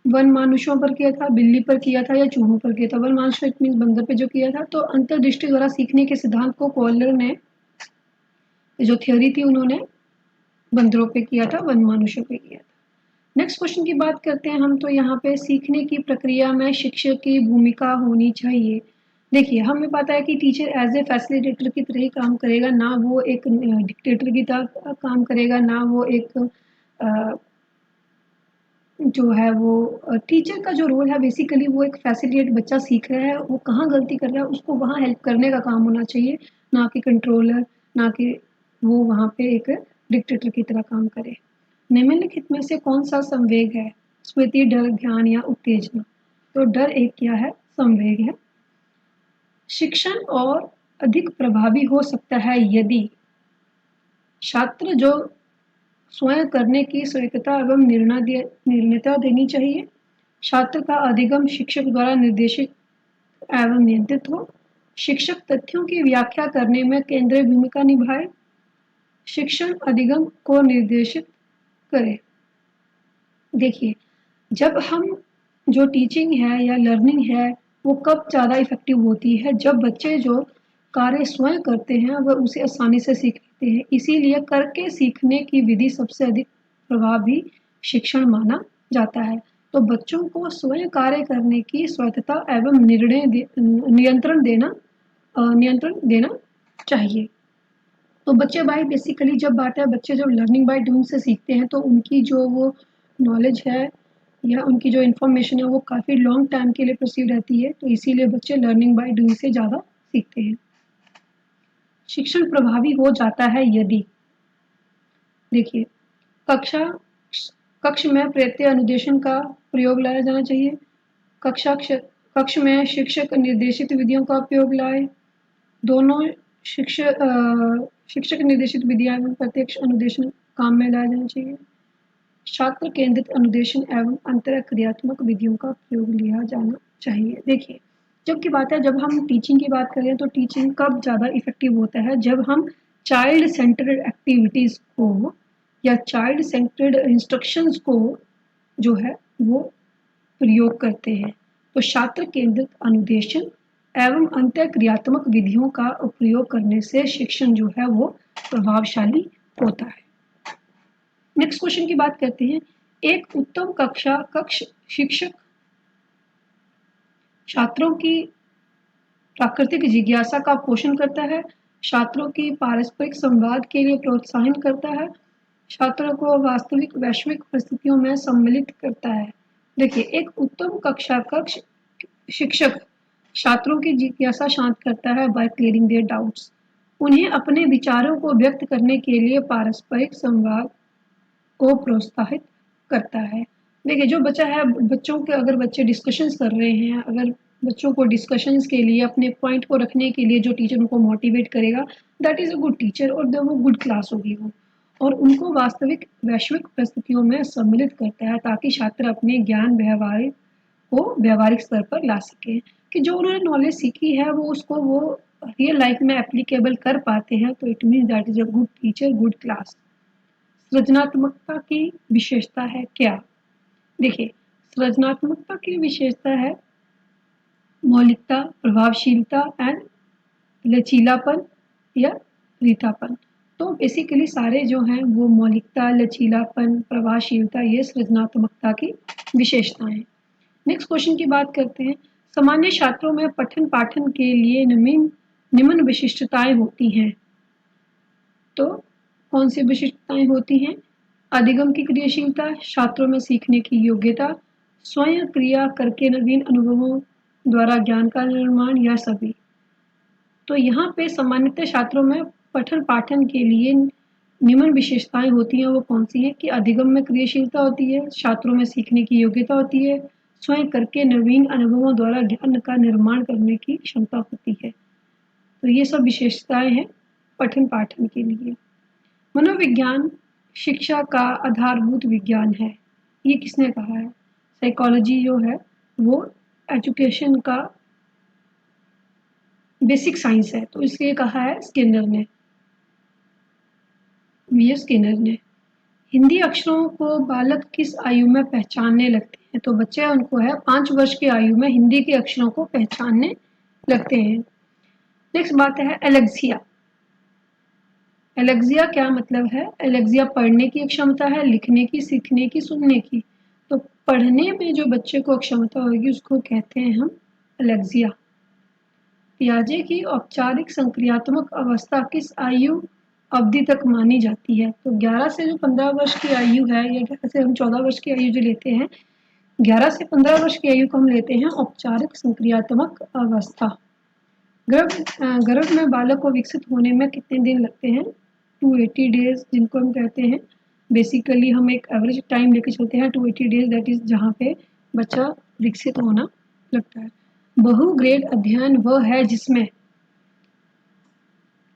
Speaker 1: वन मानुषों पर किया था, बिल्ली पर किया था या चूहों पर किया था? वन मानुष इट मीन्स बंदर पे जो किया था। तो अंतर्दृष्टि द्वारा सीखने के सिद्धांत को कॉलर ने जो थ्योरी थी उन्होंने बंदरों पे किया था, वन मानुषों पे किया था। नेक्स्ट क्वेश्चन की बात करते हैं हम, तो यहाँ पे सीखने की प्रक्रिया में शिक्षक की भूमिका होनी चाहिए। देखिए, हमें पता है कि टीचर एज ए फैसिलिटेटर की तरह ही काम करेगा, ना वो एक डिक्टेटर की तरह काम करेगा, ना वो एक जो है वो टीचर का जो रोल है बेसिकली वो एक फैसिलिटेट, बच्चा सीख रहा है, वो कहाँ गलती कर रहा है उसको वहाँ हेल्प करने का काम होना चाहिए, ना कि कंट्रोलर, ना कि वो वहाँ पे एक डिक्टेटर की तरह काम करे। निम्नलिखित में से कौन सा संवेग है? स्मृति, डर, ध्यान या उत्तेजना? तो डर एक क्या है? संवेग है। शिक्षण और अधिक प्रभावी हो सकता है यदि छात्र जो स्वयं करने की स्वायत्तता एवं निर्णयता देनी चाहिए, छात्र का अधिगम शिक्षक द्वारा निर्देशित एवं नियंत्रित हो, शिक्षक तथ्यों की व्याख्या करने में केंद्रीय भूमिका निभाए, शिक्षण अधिगम को निर्देशित करे। देखिए, जब हम जो टीचिंग है या लर्निंग है वो कब ज़्यादा इफेक्टिव होती है? जब बच्चे जो कार्य स्वयं करते हैं वह उसे आसानी से सीख लेते हैं। इसीलिए करके सीखने की विधि सबसे अधिक प्रभावी शिक्षण माना जाता है। तो बच्चों को स्वयं कार्य करने की स्वायत्तता एवं नियंत्रण देना चाहिए। तो बच्चे बाय बेसिकली जब बात है, बच्चे जब लर्निंग बाय डूइंग से सीखते हैं तो उनकी जो वो नॉलेज है या उनकी जो इन्फॉर्मेशन है वो काफ़ी लॉन्ग टाइम के लिए परसीव रहती है। तो इसीलिए बच्चे लर्निंग बाय डूइंग से ज़्यादा सीखते हैं। शिक्षण प्रभावी हो जाता है यदि, देखिए, कक्ष में प्रत्यय अनुदेशन का प्रयोग लाया जाना चाहिए, कक्ष में शिक्षक निर्देशित विधियों का उपयोग लाए, दोनों शिक्षक निर्देशित विधियां एवं प्रत्यक्ष अनुदेशन काम में लाया जाना चाहिए, छात्र केंद्रित अनुदेशन एवं अंतरक्रियात्मक विधियों का प्रयोग लिया जाना चाहिए। देखिए, जब की बात है, जब हम टीचिंग की बात करें तो टीचिंग कब ज़्यादा इफेक्टिव होता है? जब हम चाइल्ड सेंटर्ड एक्टिविटीज़ को या चाइल्ड सेंटर्ड इंस्ट्रक्शंस को जो है वो प्रयोग करते हैं। तो छात्र केंद्रित अनुदेशन एवं अंतःक्रियात्मक विधियों का उपयोग करने से शिक्षण जो है वो प्रभावशाली होता है। नेक्स्ट क्वेश्चन की बात करते हैं, एक उत्तम कक्ष शिक्षक छात्रों की प्राकृतिक जिज्ञासा का पोषण करता है, छात्रों की पारस्परिक संवाद के लिए प्रोत्साहन करता है, छात्रों को वास्तविक वैश्विक परिस्थितियों में सम्मिलित करता है। देखिए, एक उत्तम कक्ष शिक्षक छात्रों की जिज्ञासा शांत करता है बाय क्लियरिंग देयर डाउट्स, उन्हें अपने विचारों को व्यक्त करने के लिए पारस्परिक संवाद को प्रोत्साहित करता है। देखिए, जो बच्चा है, बच्चों के अगर बच्चे डिस्कशंस कर रहे हैं, अगर बच्चों को डिस्कशंस के लिए अपने पॉइंट को रखने के लिए जो टीचर उनको मोटिवेट करेगा, that is a good teacher और वो गुड क्लास होगी वो, और उनको वास्तविक वैश्विक परिस्थितियों में सम्मिलित करता है ताकि छात्र अपने ज्ञान को व्यावहारिक स्तर पर ला सकें, कि जो उन्होंने नॉलेज सीखी है वो उसको वो रियल लाइफ में एप्लीकेबल कर पाते हैं। तो it means that is a good teacher, good class. सृजनात्मकता की विशेषता है क्या? देखिए, सृजनात्मकता की विशेषता है मौलिकता, प्रभावशीलता एंड लचीलापन या रीतापन। तो बेसिकली सारे जो हैं वो मौलिकता, लचीलापन, प्रभावशीलता, ये सृजनात्मकता की विशेषताएं हैं। नेक्स्ट क्वेश्चन की बात करते हैं, सामान्य छात्रों में पठन पाठन के लिए निम्न विशिष्टताएं होती हैं। तो कौन सी विशिष्टताएं होती हैं? अधिगम की क्रियाशीलता, छात्रों में सीखने की योग्यता, स्वयं क्रिया करके नवीन अनुभवों द्वारा ज्ञान का निर्माण, या सभी। तो यहाँ पे सामान्यतः छात्रों में पठन पाठन के लिए निम्न विशेषताएं होती हैं। वो कौन सी है कि अधिगम में क्रियाशीलता होती है, छात्रों में सीखने की योग्यता होती है, स्वयं करके नवीन अनुभवों द्वारा ज्ञान का निर्माण करने की क्षमता होती है। तो ये सब विशेषताएं हैं पठन पाठन के लिए। मनोविज्ञान शिक्षा का आधारभूत विज्ञान है। ये किसने कहा है? साइकोलॉजी जो है वो एजुकेशन का बेसिक साइंस है, तो इसलिए कहा है स्किनर ने, वी एस स्किनर ने। हिंदी अक्षरों को बालक किस आयु में पहचानने लगते हैं? तो बच्चे उनको है 5 वर्ष की आयु में हिंदी के अक्षरों को पहचानने लगते हैं। नेक्स्ट बात है एलेक्सिया। एलेक्सिया क्या मतलब है? एलेक्सिया पढ़ने की क्षमता है, लिखने की, सीखने की, सुनने की। तो पढ़ने में जो बच्चे को क्षमता होगी उसको कहते हैं हम एलेक्सिया। पियाजे की औपचारिक संक्रियात्मक अवस्था किस आयु अवधि तक मानी जाती है? तो 11 से जो 15 वर्ष की आयु है, या 11 से हम 14 वर्ष की आयु जो लेते हैं, 11 से 15 वर्ष की आयु को हम लेते हैं औपचारिक संक्रियात्मक अवस्था। गर्भ में बालक को विकसित होने में कितने दिन लगते हैं? 280 डेज, जिनको हम कहते हैं बेसिकली हम एक एवरेज टाइम लेके चलते हैं 280 डेज, दैट इज जहाँ पे बच्चा विकसित होना लगता है। बहुग्रेड अध्ययन वह है जिसमें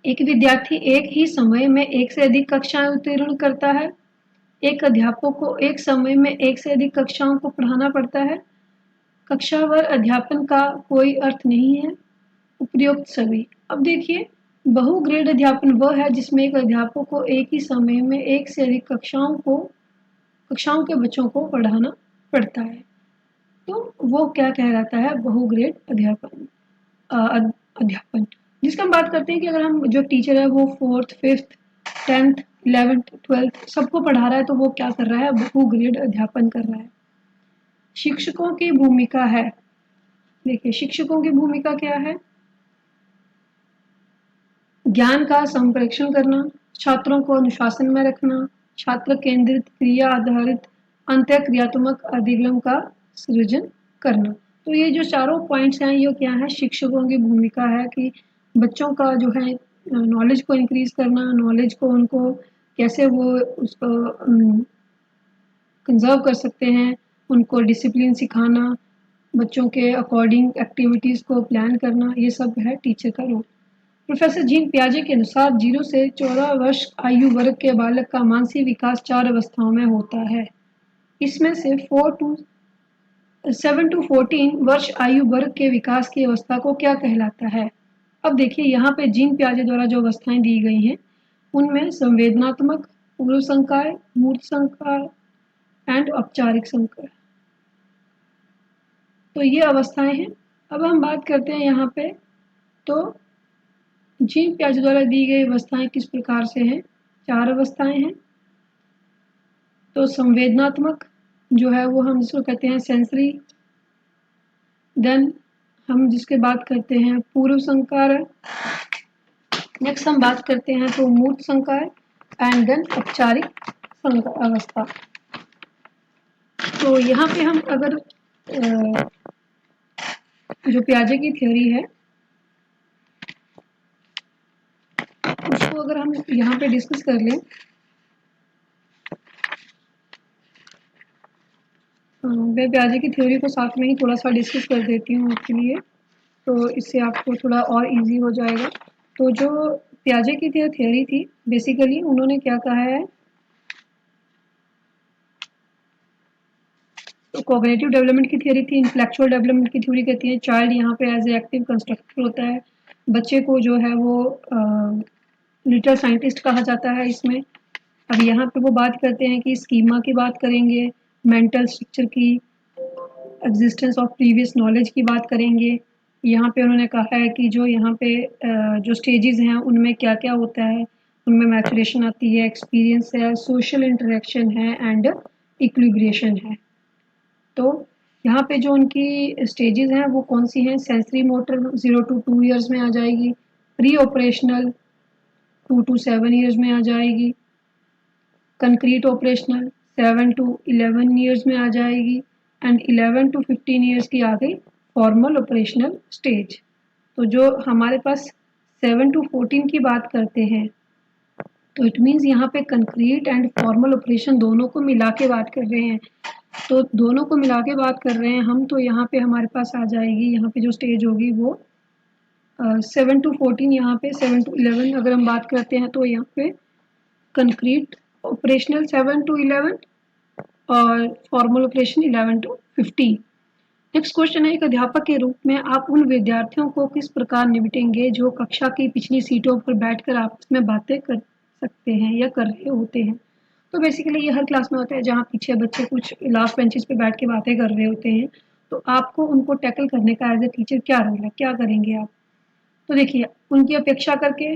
Speaker 1: एक विद्यार्थी एक ही समय में एक से अधिक कक्षाएं उत्तीर्ण करता है, एक अध्यापक को एक समय में एक से अधिक कक्षाओं को पढ़ाना पड़ता है, कक्षावार अध्यापन का कोई अर्थ नहीं है, उपयुक्त सभी। अब देखिए, बहुग्रेड अध्यापन वह है जिसमें एक अध्यापक को एक ही समय में एक से अधिक कक्षाओं के बच्चों को पढ़ाना पड़ता है। तो वो क्या कहलाता है? बहुग्रेड अध्यापन। जिसका हम बात करते हैं कि अगर हम जो टीचर है वो 4th, 5th, 10th, 11th, 12th सबको पढ़ा रहा है, तो वो क्या कर रहा है? बहुग्रेड अध्यापन कर रहा है। शिक्षकों की भूमिका है, देखिए शिक्षकों की भूमिका क्या है? ज्ञान का संप्रेषण करना, छात्रों को अनुशासन में रखना, छात्र केंद्रित क्रिया आधारित अंतःक्रियात्मक अधिगम का सृजन करना। तो ये जो चारों पॉइंट्स हैं ये क्या है? शिक्षकों की भूमिका है कि बच्चों का जो है नॉलेज को इंक्रीज करना, नॉलेज को उनको कैसे वो उसको कंजर्व कर सकते हैं, उनको डिसिप्लिन सिखाना, बच्चों के अकॉर्डिंग एक्टिविटीज़ को प्लान करना, ये सब है टीचर का रोल। प्रोफेसर जीन पियाजे के अनुसार 0 से 14 वर्ष आयु वर्ग के बालक का मानसिक विकास 4 अवस्थाओं में होता है। इसमें से 7 to 14 वर्ष आयु वर्ग के विकास की अवस्था को क्या कहलाता है? अब देखिए यहाँ पे जीन पियाजे द्वारा जो अवस्थाएं दी गई हैं उनमें संवेदनात्मक, पूर्व संकाय, मूर्त संकाय एंड औपचारिक संकाय, तो ये अवस्थाएं हैं। अब हम बात करते हैं यहाँ पे, तो जीन पियाजे द्वारा दी गई अवस्थाएं किस प्रकार से हैं? 4 अवस्थाएं हैं। तो संवेदनात्मक जो है वो हम जिसको कहते हैं सेंसरी, देन हम जिसके बात करते हैं पूर्व संकार, नेक्स्ट हम बात करते हैं तो मूर्त संकाय एंड देन औपचारिक अवस्था। तो यहाँ पे हम अगर जो पियाजे की थ्योरी है उसको अगर हम यहाँ पे डिस्कस कर लें, मैं पियाजे की थ्योरी को साथ में ही थोड़ा सा डिस्कस कर देती हूँ आपके लिए, तो इससे आपको थोड़ा और इजी हो जाएगा। तो जो पियाजे की थ्योरी थी बेसिकली उन्होंने क्या कहा है, तो कॉग्निटिव डेवलपमेंट की थ्योरी थी, इंटेलेक्चुअल डेवलपमेंट की थ्योरी कहती है चाइल्ड यहाँ पे एज ए एक्टिव कंस्ट्रक्टर होता है, बच्चे को जो है वो लिटिल साइंटिस्ट कहा जाता है इसमें। अब यहाँ पे वो बात करते हैं कि स्कीमा की बात करेंगे, मेंटल स्ट्रक्चर की, एग्जिस्टेंस ऑफ प्रीवियस नॉलेज की बात करेंगे। यहाँ पे उन्होंने कहा है कि जो यहाँ पे जो स्टेजेस हैं उनमें क्या क्या होता है, उनमें मैचुरेशन आती है, एक्सपीरियंस है, सोशल इंटरेक्शन है एंड इक्विलिब्रेशन है। तो यहाँ पे जो उनकी स्टेजेस हैं वो कौन सी हैं? सेंसरी मोटर 0 to 2 ईयर्स में आ जाएगी, प्री ऑपरेशनल 2 to 7 ईयर्स में आ जाएगी, कंक्रीट ऑपरेशनल 7 to 11 ईयर्स में आ जाएगी एंड 11 to 15 ईयर्स की आ गई फॉर्मल ऑपरेशनल स्टेज। तो जो हमारे पास 7 to 14 की बात करते हैं तो इट मीन्स यहाँ पे कंक्रीट एंड फॉर्मल ऑपरेशन दोनों को मिला के बात कर रहे हैं। तो दोनों को मिला के बात कर रहे हैं हम, तो यहाँ पे हमारे पास आ जाएगी, यहाँ पे जो स्टेज होगी वो 7 to 14, यहाँ पे 7 to 11 अगर हम बात करते हैं तो यहाँ पे कंक्रीट ऑपरेशनल 7 to 11 और formal operation 11 to 15। Next question है, एक अध्यापक के रूप में आप उन विद्यार्थियों को किस प्रकार निपटेंगे जो कक्षा की पिछली सीटों पर बैठकर आपस में बातें कर सकते हैं या कर रहे होते हैं। तो बेसिकली ये हर क्लास में होता है जहाँ पीछे बच्चे कुछ लास्ट बेंचेस पे बैठ के बातें कर रहे होते हैं। तो आपको उनको टैकल करने का एज ए टीचर क्या रोल है, क्या करेंगे आप। तो देखिए, उनकी अपेक्षा करके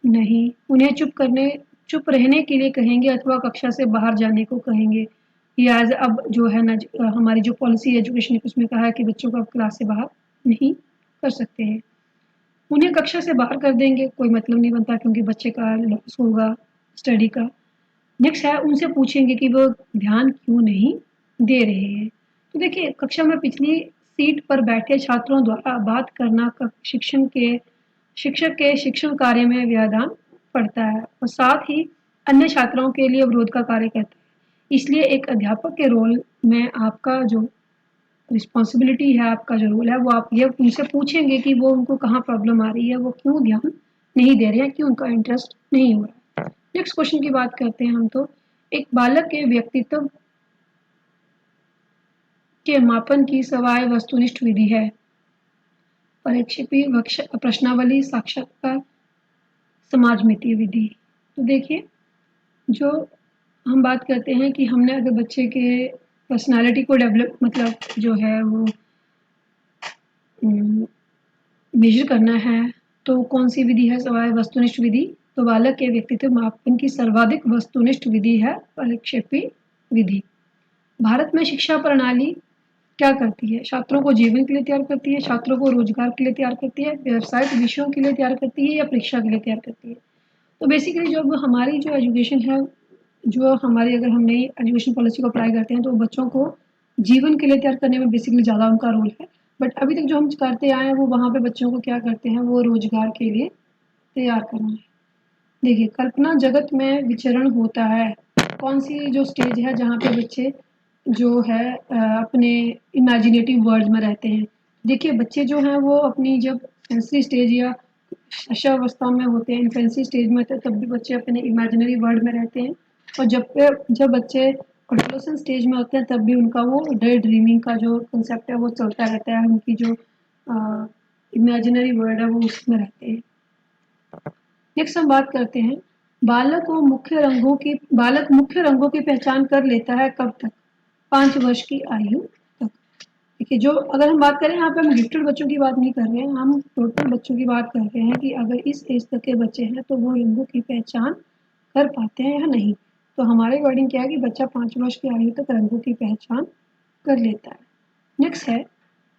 Speaker 1: नहीं, उन्हें चुप रहने के लिए कहेंगे अथवा कक्षा से बाहर जाने को कहेंगे। या एज अब जो है ना हमारी जो पॉलिसी एजुकेशन उसमें कहा है कि बच्चों को अब क्लास से बाहर नहीं कर सकते हैं। उन्हें कक्षा से बाहर कर देंगे, कोई मतलब नहीं बनता क्योंकि बच्चे का लॉस होगा स्टडी का। नेक्स्ट है, उनसे पूछेंगे कि वो ध्यान क्यों नहीं दे रहे हैं। तो देखिए, कक्षा में पिछली सीट पर बैठे छात्रों द्वारा बात करना शिक्षक के शिक्षण कार्य में व्यवधान पड़ता है और साथ ही अन्य छात्रों के लिए अवरोध का कार्य करता है। इसलिए एक अध्यापक के रोल में आपका जो रिस्पॉन्सिबिलिटी है, आपका जो रोल है, वो आप ये उनसे पूछेंगे कि वो उनको कहाँ प्रॉब्लम आ रही है, वो क्यों ध्यान नहीं दे रहे हैं, क्यों उनका इंटरेस्ट नहीं हो रहा है। नेक्स्ट क्वेश्चन की बात करते हैं हम, तो एक बालक के व्यक्तित्व के मापन की सवाए वस्तुनिष्ठ विधि है। परीक्षेपी प्रश्नावली, साक्षात्कार, समाजमितीय विधि। तो देखिए, जो हम बात करते हैं कि हमने अगर बच्चे के पर्सनालिटी को डेवलप मतलब जो है वो मेजर करना है तो कौन सी विधि है, सवाए वस्तुनिष्ठ विधि। तो बालक के व्यक्तित्व मापन की सर्वाधिक वस्तुनिष्ठ विधि है परिक्षेपी विधि। भारत में शिक्षा प्रणाली क्या करती है, छात्रों को जीवन के लिए तैयार करती है, छात्रों को रोजगार के लिए तैयार करती है, व्यावसायिक विषयों के लिए तैयार करती है या परीक्षा के लिए तैयार करती है। तो बेसिकली जो हमारी जो एजुकेशन है, जो हमारी अगर हम नई एजुकेशन पॉलिसी को अप्लाई करते हैं तो बच्चों को जीवन के लिए तैयार करने में बेसिकली ज़्यादा उनका रोल है। बट अभी तक जो हम करते आए हैं वो वहाँ पे बच्चों को क्या करते हैं, वो रोजगार के लिए तैयार करना है। देखिए, कल्पना जगत में विचरण होता है, कौन सी जो स्टेज है जहाँ पे बच्चे जो है अपने इमेजिनेटिव वर्ल्ड में रहते हैं। देखिए, बच्चे जो हैं वो अपनी जब सेंसरी स्टेज या शैशवावस्था में होते हैं, इन्फेंसी स्टेज में होते हैं, तब भी बच्चे अपने इमेजिनरी वर्ल्ड में रहते हैं। और जब बच्चे एडोलेसेंस स्टेज में होते हैं तब भी उनका वो डे ड्रीमिंग का जो कंसेप्ट है वो चलता रहता है, उनकी जो इमेजिनरी वर्ल्ड है वो उसमें रहते हैं। नेक्स्ट हम बात करते हैं, बालक मुख्य रंगों की पहचान कर लेता है कब तक, 5 वर्ष की आयु तक। देखिए, जो अगर हम बात करें, यहाँ पे हम गिफ्टेड बच्चों की बात नहीं कर रहे हैं, हम टोटल बच्चों की बात कर रहे हैं कि अगर इस एज तक के बच्चे हैं तो वो रंगों की पहचान कर पाते हैं या नहीं। तो हमारे अकॉर्डिंग क्या है कि बच्चा 5 वर्ष की आयु तक रंगों की पहचान कर लेता है। नेक्स्ट है,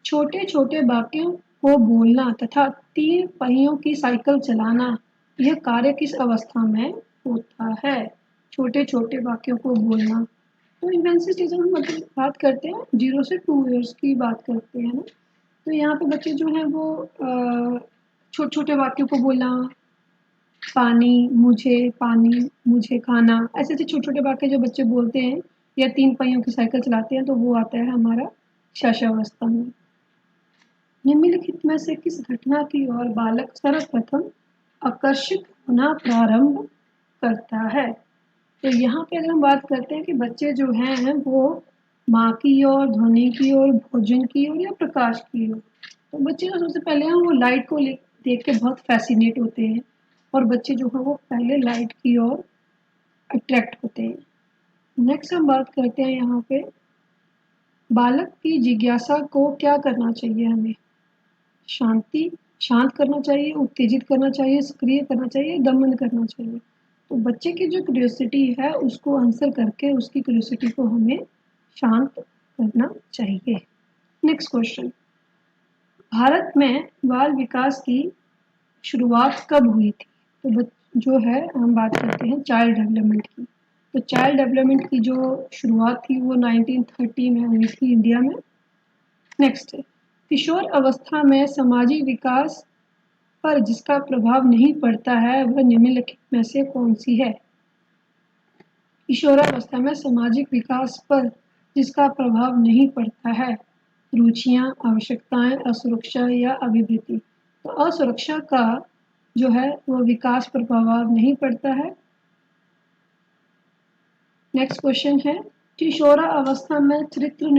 Speaker 1: छोटे छोटे वाक्यों को बोलना तथा 3 पहियों की साइकिल चलाना, यह कार्य किस अवस्था में होता है। छोटे छोटे वाक्यों को बोलना, तो इन्फेंसी स्टेज में मतलब बात करते हैं 0 से 2 ईयर्स की बात करते हैं ना। तो यहाँ पे बच्चे जो हैं वो छोटे छोटे वाक्यों को बोलना, पानी मुझे खाना, ऐसे ऐसे छोटे छोटे वाक्य जो बच्चे बोलते हैं या 3 पहियों की साइकिल चलाते हैं, तो वो आता है हमारा शैशवावस्था में। निम्नलिखित में से किस घटना की ओर बालक सर्वप्रथम आकर्षित होना प्रारंभ करता है। तो यहाँ पे अगर हम बात करते हैं कि बच्चे जो हैं वो माँ की ओर, ध्वनि की ओर, भोजन की ओर या प्रकाश की ओर। तो बच्चे जो सबसे पहले हैं वो लाइट को देख के बहुत फैसिनेट होते हैं और बच्चे जो हैं वो पहले लाइट की ओर अट्रैक्ट होते हैं। नेक्स्ट हम बात करते हैं यहाँ पे, बालक की जिज्ञासा को क्या करना चाहिए, हमें शांत करना चाहिए, उत्तेजित करना चाहिए, सक्रिय करना चाहिए, दमन करना चाहिए। तो बच्चे की जो क्यूरियोसिटी है उसको आंसर करके उसकी क्यूरियोसिटी को हमें शांत करना चाहिए। नेक्स्ट क्वेश्चन, भारत में बाल विकास की शुरुआत कब हुई थी। तो जो है हम बात करते हैं चाइल्ड डेवलपमेंट की। तो चाइल्ड डेवलपमेंट की जो शुरुआत थी वो 1930 में हुई थी इंडिया में। नेक्स्ट है, किशोर अवस्था में सामाजिक विकास पर जिसका प्रभाव नहीं पड़ता है वह निम्नलिखित में से कौन सी है? किशोरावस्था में सामाजिक विकास पर जिसका प्रभाव नहीं पड़ता है, रुचियां, आवश्यकताएं, असुरक्षा या अभिवृत्ति। तो असुरक्षा का जो है वो विकास पर प्रभाव नहीं पड़ता है। नेक्स्ट क्वेश्चन है, किशोरावस्था में चरित्र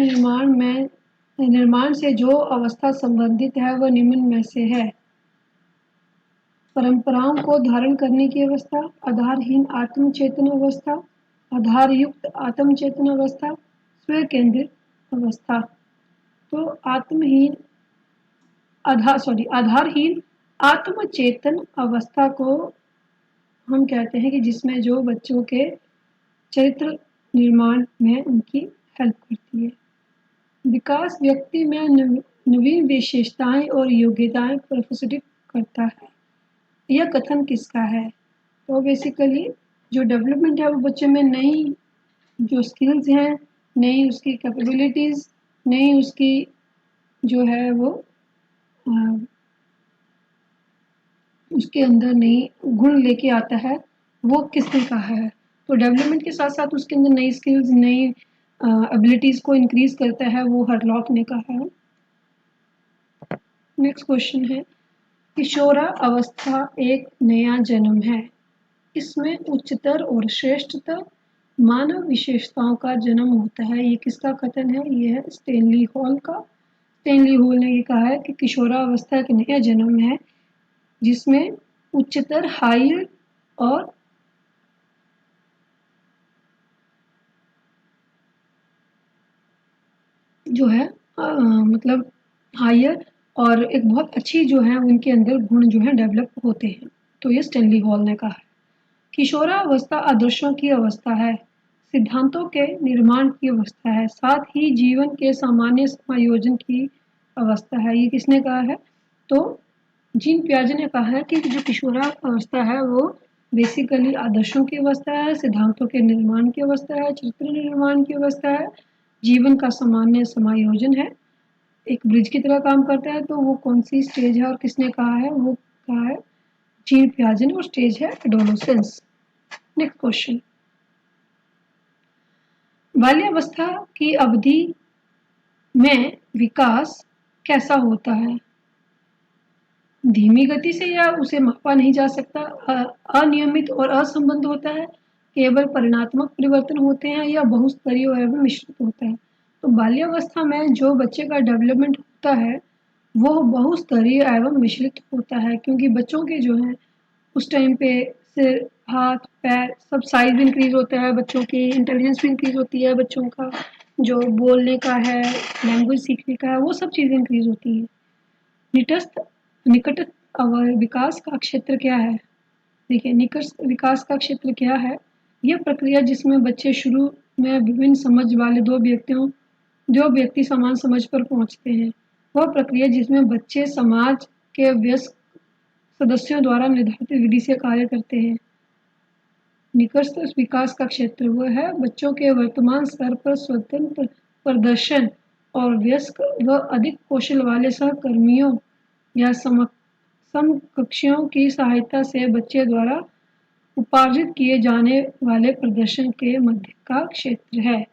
Speaker 1: निर्माण से जो अवस्था संबंधित है वह निम्न में से है? परंपराओं को धारण करने की अवस्था, आधारहीन आत्मचेतन अवस्था, आधारयुक्त आत्मचेतन अवस्था, स्व केंद्रित अवस्था। तो आधारहीन आत्मचेतन अवस्था को हम कहते हैं कि जिसमें जो बच्चों के चरित्र निर्माण में उनकी हेल्प करती है। विकास व्यक्ति में नवीन विशेषताएं और योग्यताएं प्रदर्शित करता है। यह कथन किसका है? तो बेसिकली जो डेवलपमेंट है वो बच्चे में नई जो स्किल्स हैं, नई उसकी कैपेबिलिटीज, नई उसकी जो है वो उसके अंदर नई गुण लेके आता है, वो किसने कहा है? तो डेवलपमेंट के साथ साथ उसके अंदर नई स्किल्स, नई एबिलिटीज को इंक्रीज करता है, वो हरलॉक ने कहा है। नेक्स्ट क्वेश्चन है, किशोरा अवस्था एक नया जन्म है, इसमें उच्चतर और श्रेष्ठतर मानव विशेषताओं का जन्म होता है। ये किसका कथन है? ये है स्टेनली हॉल का। स्टेनली हॉल ने ये कहा है कि किशोरावस्था एक नया जन्म है जिसमें उच्चतर, हायर और जो है मतलब हायर और एक बहुत अच्छी जो है उनके अंदर गुण जो है डेवलप होते हैं। तो ये स्टेनली हॉल ने कहा है। किशोरावस्था आदर्शों की अवस्था है, सिद्धांतों के निर्माण की अवस्था है, साथ ही जीवन के सामान्य समायोजन की अवस्था है। ये किसने कहा है? तो जीन पियाजे ने कहा है कि जो किशोरावस्था है वो बेसिकली आदर्शों की अवस्था है, सिद्धांतों के निर्माण की अवस्था है, चरित्र निर्माण की अवस्था है, जीवन का सामान्य समायोजन है, एक ब्रिज की तरह काम करता है। तो वो कौन सी स्टेज है और किसने कहा है? वो कहा है जीन पियाजे ने, और स्टेज है एडोलेसेंस। नेक्स्ट क्वेश्चन, बाल्यावस्था की अवधि में विकास कैसा होता है? धीमी गति से या उसे मापा नहीं जा सकता, अनियमित और असंबद्ध होता है, केवल परिणात्मक परिवर्तन होते हैं या बहुस्तरीय एवं मिश्रित होता है? तो बाल्यावस्था में जो बच्चे का डेवलपमेंट होता है वो बहुस्तरीय एवं मिश्रित होता है, क्योंकि बच्चों के जो है उस टाइम पे सिर, हाथ, पैर सब साइज इंक्रीज होता है, बच्चों की इंटेलिजेंस भी इंक्रीज होती है, बच्चों का जो बोलने का है, लैंग्वेज सीखने का है, वो सब चीज़ें इंक्रीज होती हैं। निटस्थ निकट विकास का क्षेत्र क्या है? देखिए, निकट विकास का क्षेत्र क्या है? यह प्रक्रिया जिसमें बच्चे शुरू में विभिन्न समझ वाले दो व्यक्ति समान समझ पर पहुंचते हैं, वह प्रक्रिया जिसमें बच्चे समाज के वयस्क सदस्यों द्वारा निर्धारित विधि से कार्य करते हैं। निकटस्थ विकास का क्षेत्र वह है बच्चों के वर्तमान स्तर पर स्वतंत्र प्रदर्शन और वयस्क व अधिक कौशल वाले सहकर्मियों या समकक्षियों की सहायता से बच्चे द्वारा उपार्जित किए जाने वाले प्रदर्शन के मध्य का क्षेत्र है।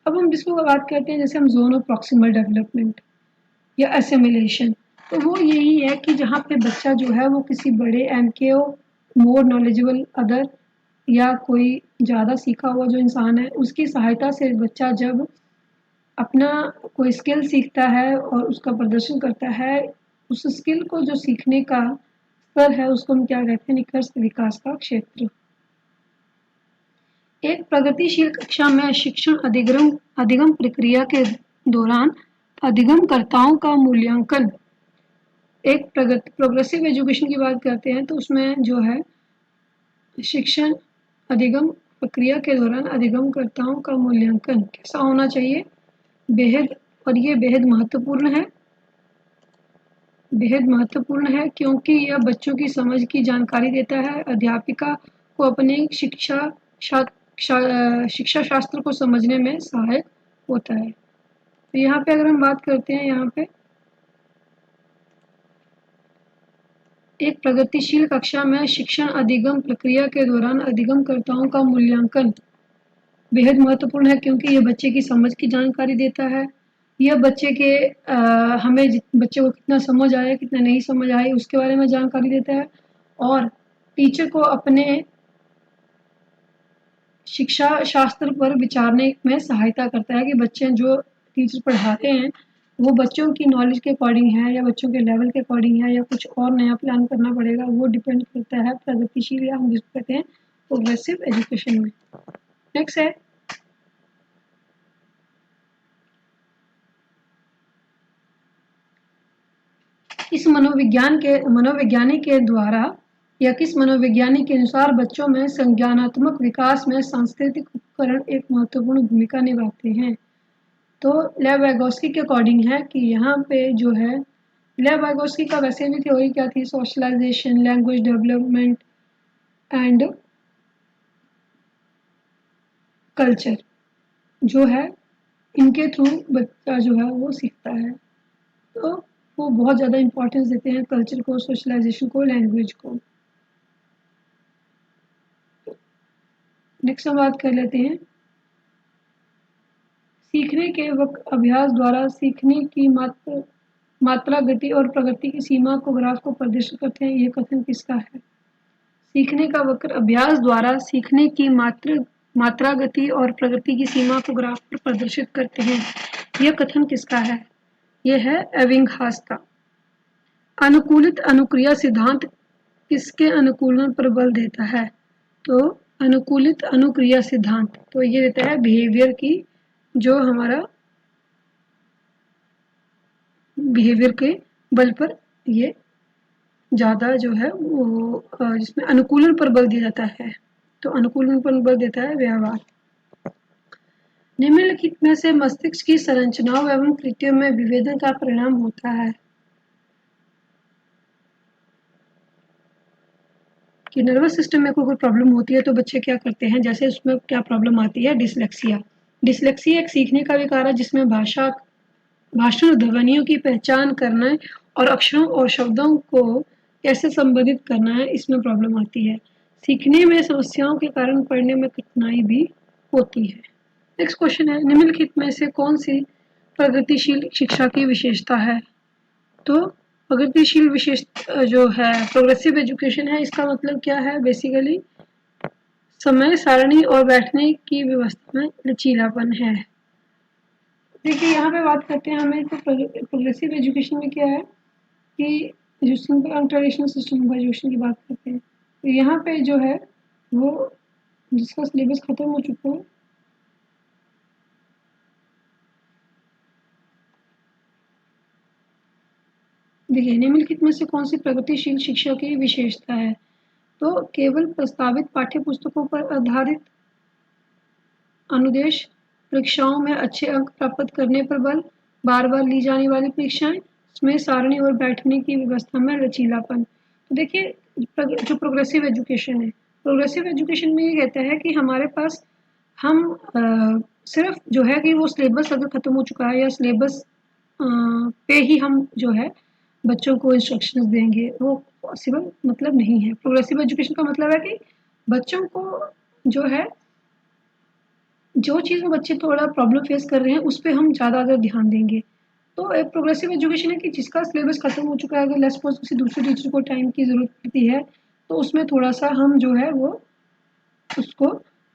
Speaker 1: अब हम जिसको बात करते हैं जैसे हम जोन ऑफ प्रॉक्सिमल डेवलपमेंट या एसिमिलेशन, तो वो यही है कि जहाँ पे बच्चा जो है वो किसी बड़े MKO, मोर नॉलेजेबल अदर या कोई ज़्यादा सीखा हुआ जो इंसान है उसकी सहायता से बच्चा जब अपना कोई स्किल सीखता है और उसका प्रदर्शन करता है, उस स्किल को जो सीखने का स्तर है उसको हम क्या कहते हैं? निकटस्थ विकास का क्षेत्र। एक प्रगतिशील कक्षा में शिक्षण अधिगम प्रक्रिया के दौरान अधिगमकर्ताओं का मूल्यांकन। एक प्रोग्रेसिव एजुकेशन की बात करते हैं तो उसमें जो है शिक्षण अधिगम प्रक्रिया के दौरान अधिगमकर्ताओं का मूल्यांकन कैसा होना चाहिए? बेहद, और ये बेहद महत्वपूर्ण है क्योंकि यह बच्चों की समझ की जानकारी देता है। अध्यापिका को अपने शिक्षा शिक्षा शास्त्र को समझने में सहायक होता है। तो यहाँ पे अगर हम बात करते हैं, यहाँ पे एक प्रगतिशील कक्षा में शिक्षण अधिगम प्रक्रिया के दौरान अधिगमकर्ताओं का मूल्यांकन बेहद महत्वपूर्ण है, क्योंकि ये बच्चे की समझ की जानकारी देता है। यह बच्चे के हमें बच्चे को कितना समझ आया, कितना नहीं समझ आई, उसके बारे में जानकारी देता है। और टीचर को अपने शिक्षा शास्त्र पर विचारने में सहायता करता है कि बच्चे जो टीचर पढ़ाते हैं वो बच्चों की नॉलेज के अकॉर्डिंग है या बच्चों के लेवल के अकॉर्डिंग है या कुछ और नया प्लान करना पड़ेगा, वो डिपेंड करता है प्रगतिशील या हम जिसको कहते हैं प्रोग्रेसिव एजुकेशन में। नेक्स्ट है इस मनोविज्ञानी के द्वारा या किस मनोविज्ञानी के अनुसार बच्चों में संज्ञानात्मक विकास में सांस्कृतिक उपकरण एक महत्वपूर्ण भूमिका निभाते हैं। तो लेव वाइगोस्की के अकॉर्डिंग है कि यहाँ पे जो है, लेव वाइगोस्की का वैसे भी थ्योरी क्या थी, socialization, language development and culture, जो है इनके थ्रू बच्चा जो है वो सीखता है। तो वो बहुत ज़्यादा इम्पोर्टेंस देते हैं कल्चर को, सोशलाइजेशन को, लैंग्वेज को। नेक्स्ट हम बात कर लेते हैं सीखने के वक्त अभ्यास द्वारा सीखने की मात्रा, गति और प्रगति की सीमा को ग्राफ को प्रदर्शित करते हैं। यह कथन किसका है? सीखने का वक्र अभ्यास द्वारा सीखने की मात्रा, गति और प्रगति की सीमा को ग्राफ पर प्रदर्शित करते हैं। यह कथन किसका है? यह है एबिंगहास का। अनुकूलित अनुक्रिया सिद्धांत किसके अनुकूलन पर बल देता है? तो अनुकूलित अनुक्रिया सिद्धांत तो ये देता है बिहेवियर की, जो हमारा बिहेवियर के बल पर ये ज़्यादा जो है वो जिसमें अनुकूलन पर बल दिया जाता है। तो अनुकूलन पर बल देता है व्यवहार। निम्नलिखित में से मस्तिष्क की संरचनाओं एवं कृत्यों में विभेदन का परिणाम होता है कि नर्वस सिस्टम में कोई प्रॉब्लम होती है तो बच्चे क्या करते हैं, जैसे उसमें क्या प्रॉब्लम आती है, डिसलेक्सिया। डिसलेक्सिया एक सीखने का विकार है जिसमें भाषण ध्वनियों की पहचान करना और अक्षरों और शब्दों को कैसे संबोधित करना है, इसमें प्रॉब्लम आती है। सीखने में समस्याओं के कारण पढ़ने में कठिनाई भी होती है। नेक्स्ट क्वेश्चन है, निम्नलिखित में से कौन सी प्रगतिशील शिक्षा की विशेषता है? तो प्रगतिशील विशेष जो है प्रोग्रेसिव एजुकेशन है, इसका मतलब क्या है? बेसिकली समय सारणी और बैठने की व्यवस्था में लचीलापन है। देखिए यहाँ पे बात करते हैं हमें, तो प्रोग्रेसिव एजुकेशन में क्या है कि जो simple traditional system of education की बात करते हैं, तो यहाँ पे जो है वो जिसका सिलेबस खत्म हो चुका है, देखिए निम्नलिखित में से कौन सी प्रगतिशील शिक्षा की विशेषता है? तो केवल प्रस्तावित पाठ्य पुस्तकों पर आधारित अनुदेश, परीक्षाओं में अच्छे अंक प्राप्त करने पर बल, बार बार ली जाने वाली परीक्षाएं, इसमें सारणी और बैठने की व्यवस्था में लचीलापन। तो देखिए जो प्रोग्रेसिव एजुकेशन है, प्रोग्रेसिव एजुकेशन में ये कहता है कि हमारे पास हम सिर्फ जो है कि वो सिलेबस अगर खत्म हो चुका है या सिलेबस पे ही हम जो है बच्चों को इंस्ट्रक्शंस देंगे, वो पॉसिबल मतलब नहीं है। प्रोग्रेसिव एजुकेशन का मतलब है कि बच्चों को जो है जो चीज़ में बच्चे थोड़ा प्रॉब्लम फेस कर रहे हैं उस पर हम ज़्यादा अगर ध्यान देंगे। तो एक प्रोग्रेसिव एजुकेशन है कि जिसका सिलेबस खत्म हो चुका है, अगर लेट्स सपोज किसी दूसरे टीचर को टाइम की ज़रूरत पड़ती है तो उसमें थोड़ा सा हम जो है वो उसको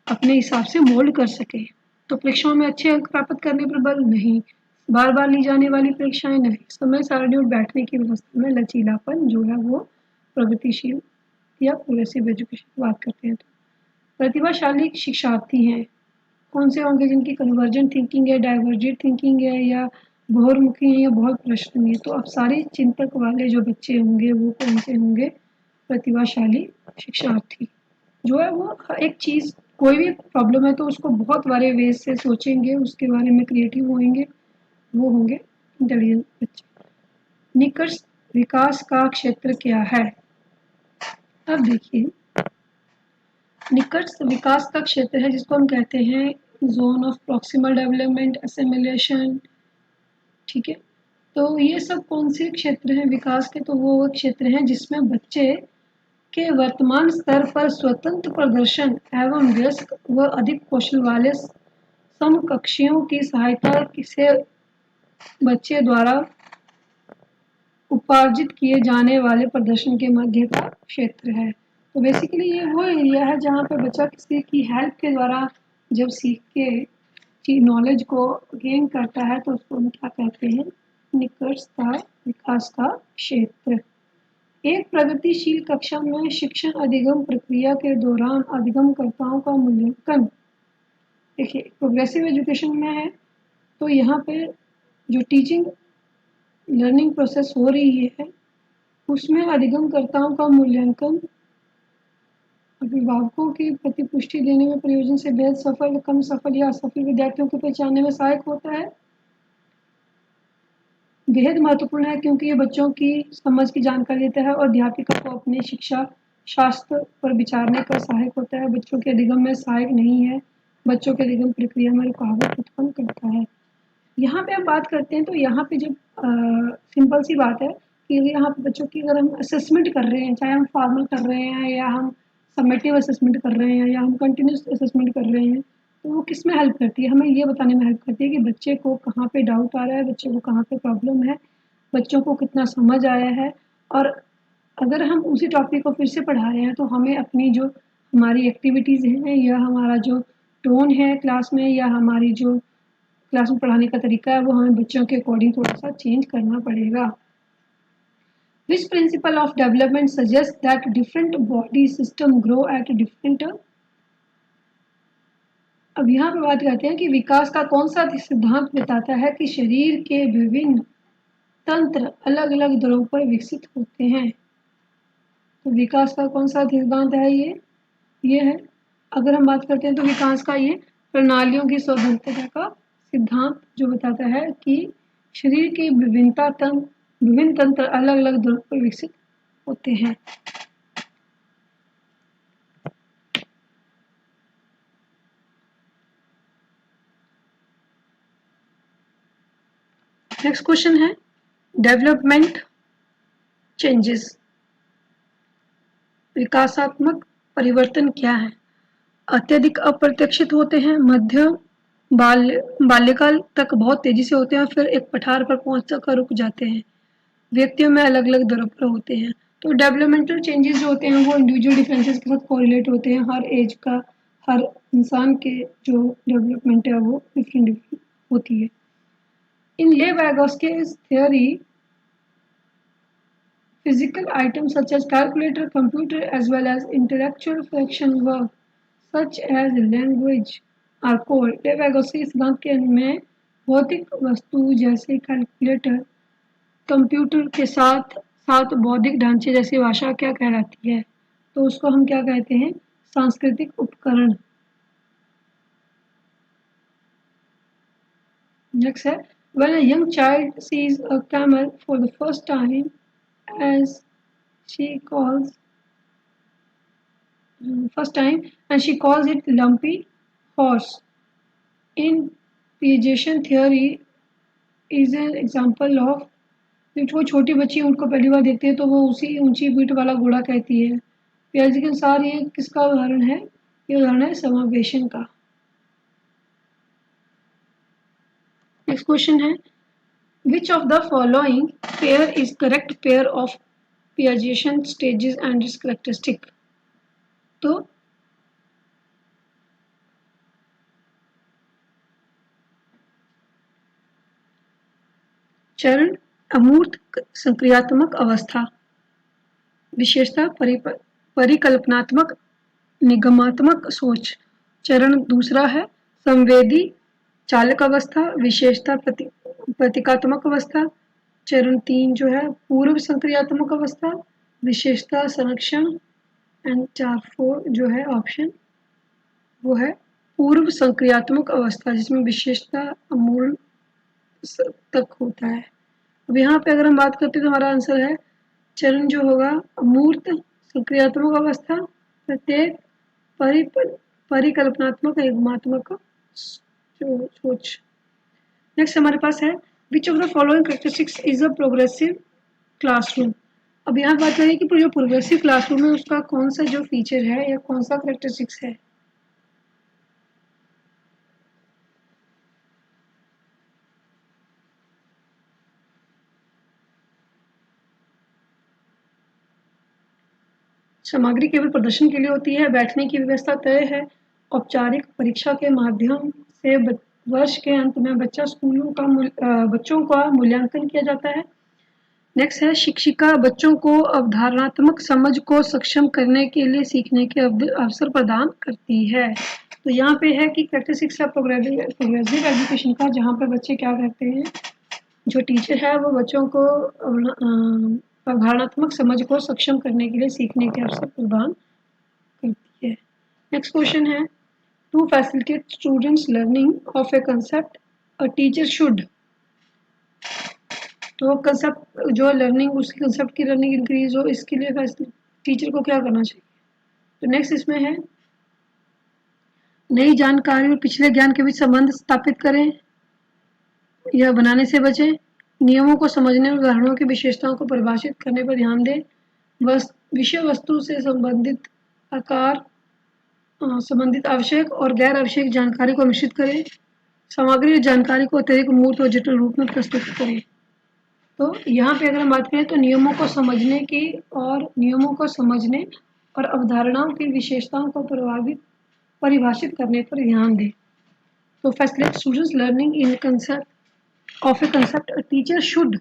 Speaker 1: अपने हिसाब से मोल्ड कर सकें। तो परीक्षाओं में अच्छे अंक प्राप्त करने पर बल नहीं, बार बार ली जाने वाली परीक्षाएं नहीं, समय सारणी और बैठने की व्यवस्था में लचीलापन जो है वो प्रगतिशील या प्रोग्रेसिव एजुकेशन की बात करते हैं। तो प्रतिभाशाली शिक्षार्थी हैं कौन से होंगे? जिनकी कन्वर्जेंट थिंकिंग है, डाइवर्जेंट थिंकिंग है, या बहुमुखी है या बहुत प्रश्न है। तो अब सारे चिंतक वाले जो बच्चे होंगे वो कौन से होंगे? प्रतिभाशाली शिक्षार्थी जो है वो एक चीज़, कोई भी प्रॉब्लम है तो उसको बहुत सारे वेज से सोचेंगे, उसके बारे में क्रिएटिव होंगे, वो होंगे इंटेलिजेंट बच्चे। निकष विकास का क्षेत्र क्या है? अब देखिए निकट विकास का क्षेत्र है जिसको हम कहते हैं zone of proximal development, assimilation. ठीक है, तो ये सब कौन से क्षेत्र हैं विकास के? तो वो क्षेत्र हैं जिसमें बच्चे के वर्तमान स्तर पर स्वतंत्र प्रदर्शन एवं वयस्क व अधिक कौशल वाले समकक्षियों की सहायता से बच्चे द्वारा उपार्जित किए जाने वाले प्रदर्शन के मध्य का क्षेत्र है। तो बेसिकली ये वो एरिया है जहाँ पे बच्चा किसी की हेल्प के द्वारा जब सीख के नॉलेज को गेन करता है तो उसको हम क्या कहते हैं? निकटता विकास का क्षेत्र। एक प्रगतिशील कक्षा में शिक्षण अधिगम प्रक्रिया के दौरान अधिगमकर्ताओं का मूल्यांकन। देखिए, प्रोग्रेसिव एजुकेशन में है तो यहाँ पे जो टीचिंग लर्निंग प्रोसेस हो रही है उसमें अधिगमकर्ताओं का मूल्यांकन अभिभावकों की प्रतिपुष्टि देने में प्रयोजन से बेहद सफल, कम सफल या असफल विद्यार्थियों को पहचानने में सहायक होता है। बेहद महत्वपूर्ण है क्योंकि ये बच्चों की समझ की जानकारी देता है और अध्यापिका को अपने शिक्षा शास्त्र पर विचारने का सहायक होता है। बच्चों के अधिगम में सहायक नहीं है, बच्चों के अधिगम प्रक्रिया में रुकावट उत्पन्न करता है। यहाँ पे हम बात करते हैं तो यहाँ पे जब सिंपल सी बात है कि यहाँ पे बच्चों की अगर हम असेसमेंट कर रहे हैं, चाहे हम फॉर्मल कर रहे हैं या हम समेटिव असेसमेंट कर रहे हैं या हम कंटिन्यूस असेसमेंट कर रहे हैं, तो वो किस में हेल्प करती है? हमें ये बताने में हेल्प करती है कि बच्चे को कहाँ पे डाउट आ रहा है, बच्चे को कहाँ पे प्रॉब्लम है, बच्चों को कितना समझ आया है। और अगर हम उसी टॉपिक को फिर से पढ़ा रहे हैं तो हमें अपनी जो हमारी एक्टिविटीज़ हैं या हमारा जो टोन है क्लास में या हमारी जो क्लास में पढ़ाने का तरीका है वो हमें बच्चों के अकॉर्डिंग थोड़ा सा चेंज करना पड़ेगा। Which principle of development suggests that different body system grow at different? अब यहाँ पे बात करते हैं कि विकास का कौन सा सिद्धांत बताता है कि शरीर के विभिन्न तंत्र अलग अलग दरों पर विकसित होते हैं। तो विकास का कौन सा सिद्धांत है? ये है। अगर हम बात करते हैं तो विकास का ये प्रणालियों की स्वतंत्रता का सिद्धांत जो बताता है कि शरीर की विभिन्न तंत्र अलग अलग दरों पर विकसित होते हैं। नेक्स्ट क्वेश्चन है डेवलपमेंट चेंजेस। विकासात्मक परिवर्तन क्या है? अत्यधिक अप्रत्याशित होते हैं, मध्य बाल्यकाल तक बहुत तेजी से होते हैं और फिर एक पठार पर पहुंच कर रुक जाते हैं। व्यक्तियों में अलग अलग दरों पर होते हैं। तो डेवलपमेंटल चेंजेस जो होते हैं वो इंडिविजुअल डिफरेंसेस के साथ कोरिलेट होते हैं। हर एज का हर इंसान के जो डेवलपमेंट है वो डिफरेंट होती है। इन लेव-वागोस्की's theory, physical items such as calculator, computer, as well as intellectual function work such as language are called। लेव-वागोस्की सिद्धांत के में भौतिक वस्तु जैसे कैलकुलेटर, कंप्यूटर के साथ साथ बौद्धिक ढांचे जैसी भाषा क्या कहलाती है? तो उसको हम क्या कहते हैं? सांस्कृतिक उपकरण। नेक्स्ट है when a young child sees a camel for the first time as she calls and she calls it lumpy horse in Piaget theory is an example of। वो छोटी बच्ची ऊँट को पहली बार देखती है तो वो उसी ऊंची पीठ वाला घोड़ा कहती है। पियाजे के अनुसार ये किसका उदाहरण है? ये उदाहरण है समावेशन का। नेक्स्ट क्वेश्चन है which of the following pair is correct pair of Piagetian stages and its characteristic? तो चरण अमूर्त संक्रियात्मक अवस्था, विशेषता परिकल्पनात्मक निगमात्मक सोच। चरण दूसरा है संवेदी चालक अवस्था, विशेषता प्रतीकात्मक अवस्था। चरण 3 जो है पूर्व संक्रियात्मक अवस्था, विशेषता संरक्षण। एंड 4 जो है ऑप्शन वो है पूर्व संक्रियात्मक अवस्था जिसमें विशेषता अमूल तक होता है। अब यहाँ पे अगर हम बात करते हैं तो हमारा आंसर है चरण जो होगा अमूर्त संक्रियात्मक अवस्था, प्रत्येक परिकल्पनात्मक एवमात्मक सोच। नेक्स्ट हमारे पास है विच of the following characteristics is a progressive classroom. अब यहाँ बात करें कि जो प्रोग्रेसिव क्लासरूम है उसका कौन सा जो फीचर है या कौन सा कैरेक्टरिस्टिक्स है। सामग्री केवल प्रदर्शन के लिए होती है, बैठने की व्यवस्था तय है, औपचारिक परीक्षा के माध्यम से वर्ष के अंत में बच्चों का मूल्यांकन किया जाता है। नेक्स्ट है शिक्षिका बच्चों को अवधारणात्मक समझ को सक्षम करने के लिए सीखने के अवसर प्रदान करती है। तो यहाँ पे है कि कैरेक्टरिस्टिक्स ऑफ प्रोग्रेसिव एजुकेशन का, जहाँ पे बच्चे क्या करते हैं, जो टीचर है वो बच्चों को अवधारणात्मक समझ को सक्षम करने के लिए सीखने के अवसर प्रदान करती है। नेक्स्ट क्वेश्चन है to facilitate students learning of a concept a teacher should. तो कंसेप्ट जो लर्निंग, उसकी कंसेप्ट की लर्निंग इंक्रीज हो, इसके लिए टीचर को क्या करना चाहिए। तो नेक्स्ट इसमें है नई जानकारी और पिछले ज्ञान के बीच संबंध स्थापित करें या बनाने से बचें, नियमों को समझने और उदाहरणों की विशेषताओं को परिभाषित करने पर ध्यान दें, विषय वस्तु से संबंधित आवश्यक और गैर आवश्यक जानकारी को मिश्रित करें, सामग्री और जानकारी को अत्यधिक मूर्त और जटिल रूप में प्रस्तुत करें। तो यहाँ पे अगर हम बात करें तो नियमों को समझने और अवधारणाओं की विशेषताओं को परिभाषित करने पर ध्यान दें। तो facilitate students learning in concept of a concept a teacher should.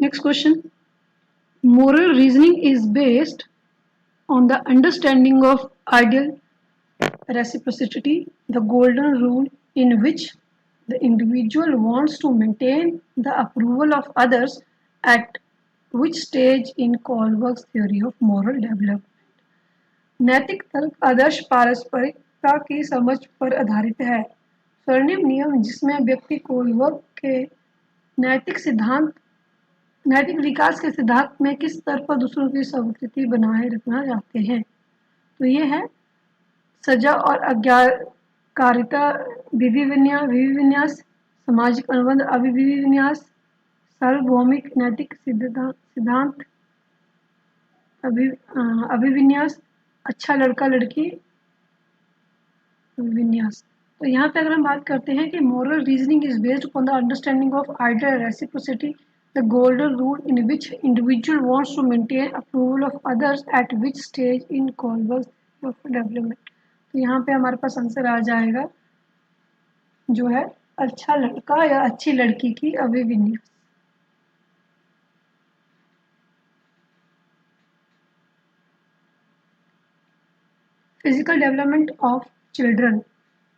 Speaker 1: Next question, moral reasoning is based on the understanding of ideal reciprocity, the golden rule in which the individual wants to maintain the approval of others, at which stage in Kohlberg's theory of moral development। नैतिक तर्क आदर्श पारस्परिकता की समझ पर आधारित है। स्वर्णिम नियम जिसमें व्यक्ति कोलबर्ग के नैतिक विकास के सिद्धांत में किस स्तर पर दूसरों की स्वीकृति बनाए रखना चाहते हैं। तो ये है सजा और आज्ञाकारिता, विधिविन्यास, सामाजिक अनुबंध, अभिविन्यास, सार्वभौमिक नैतिक सिद्धांत, अभिविन्यास, अच्छा लड़का लड़की विन्यास। तो यहाँ पे अगर हम बात करते हैं कि moral reasoning is based on the understanding of ideal reciprocity, the golden rule in which individual wants to maintain approval of others, at which stage in Kohlberg's theory of development। तो यहाँ पे हमारे पास आंसर आ जाएगा जो है अच्छा लड़का या अच्छी लड़की की अभिविन्यास। Physical development of children.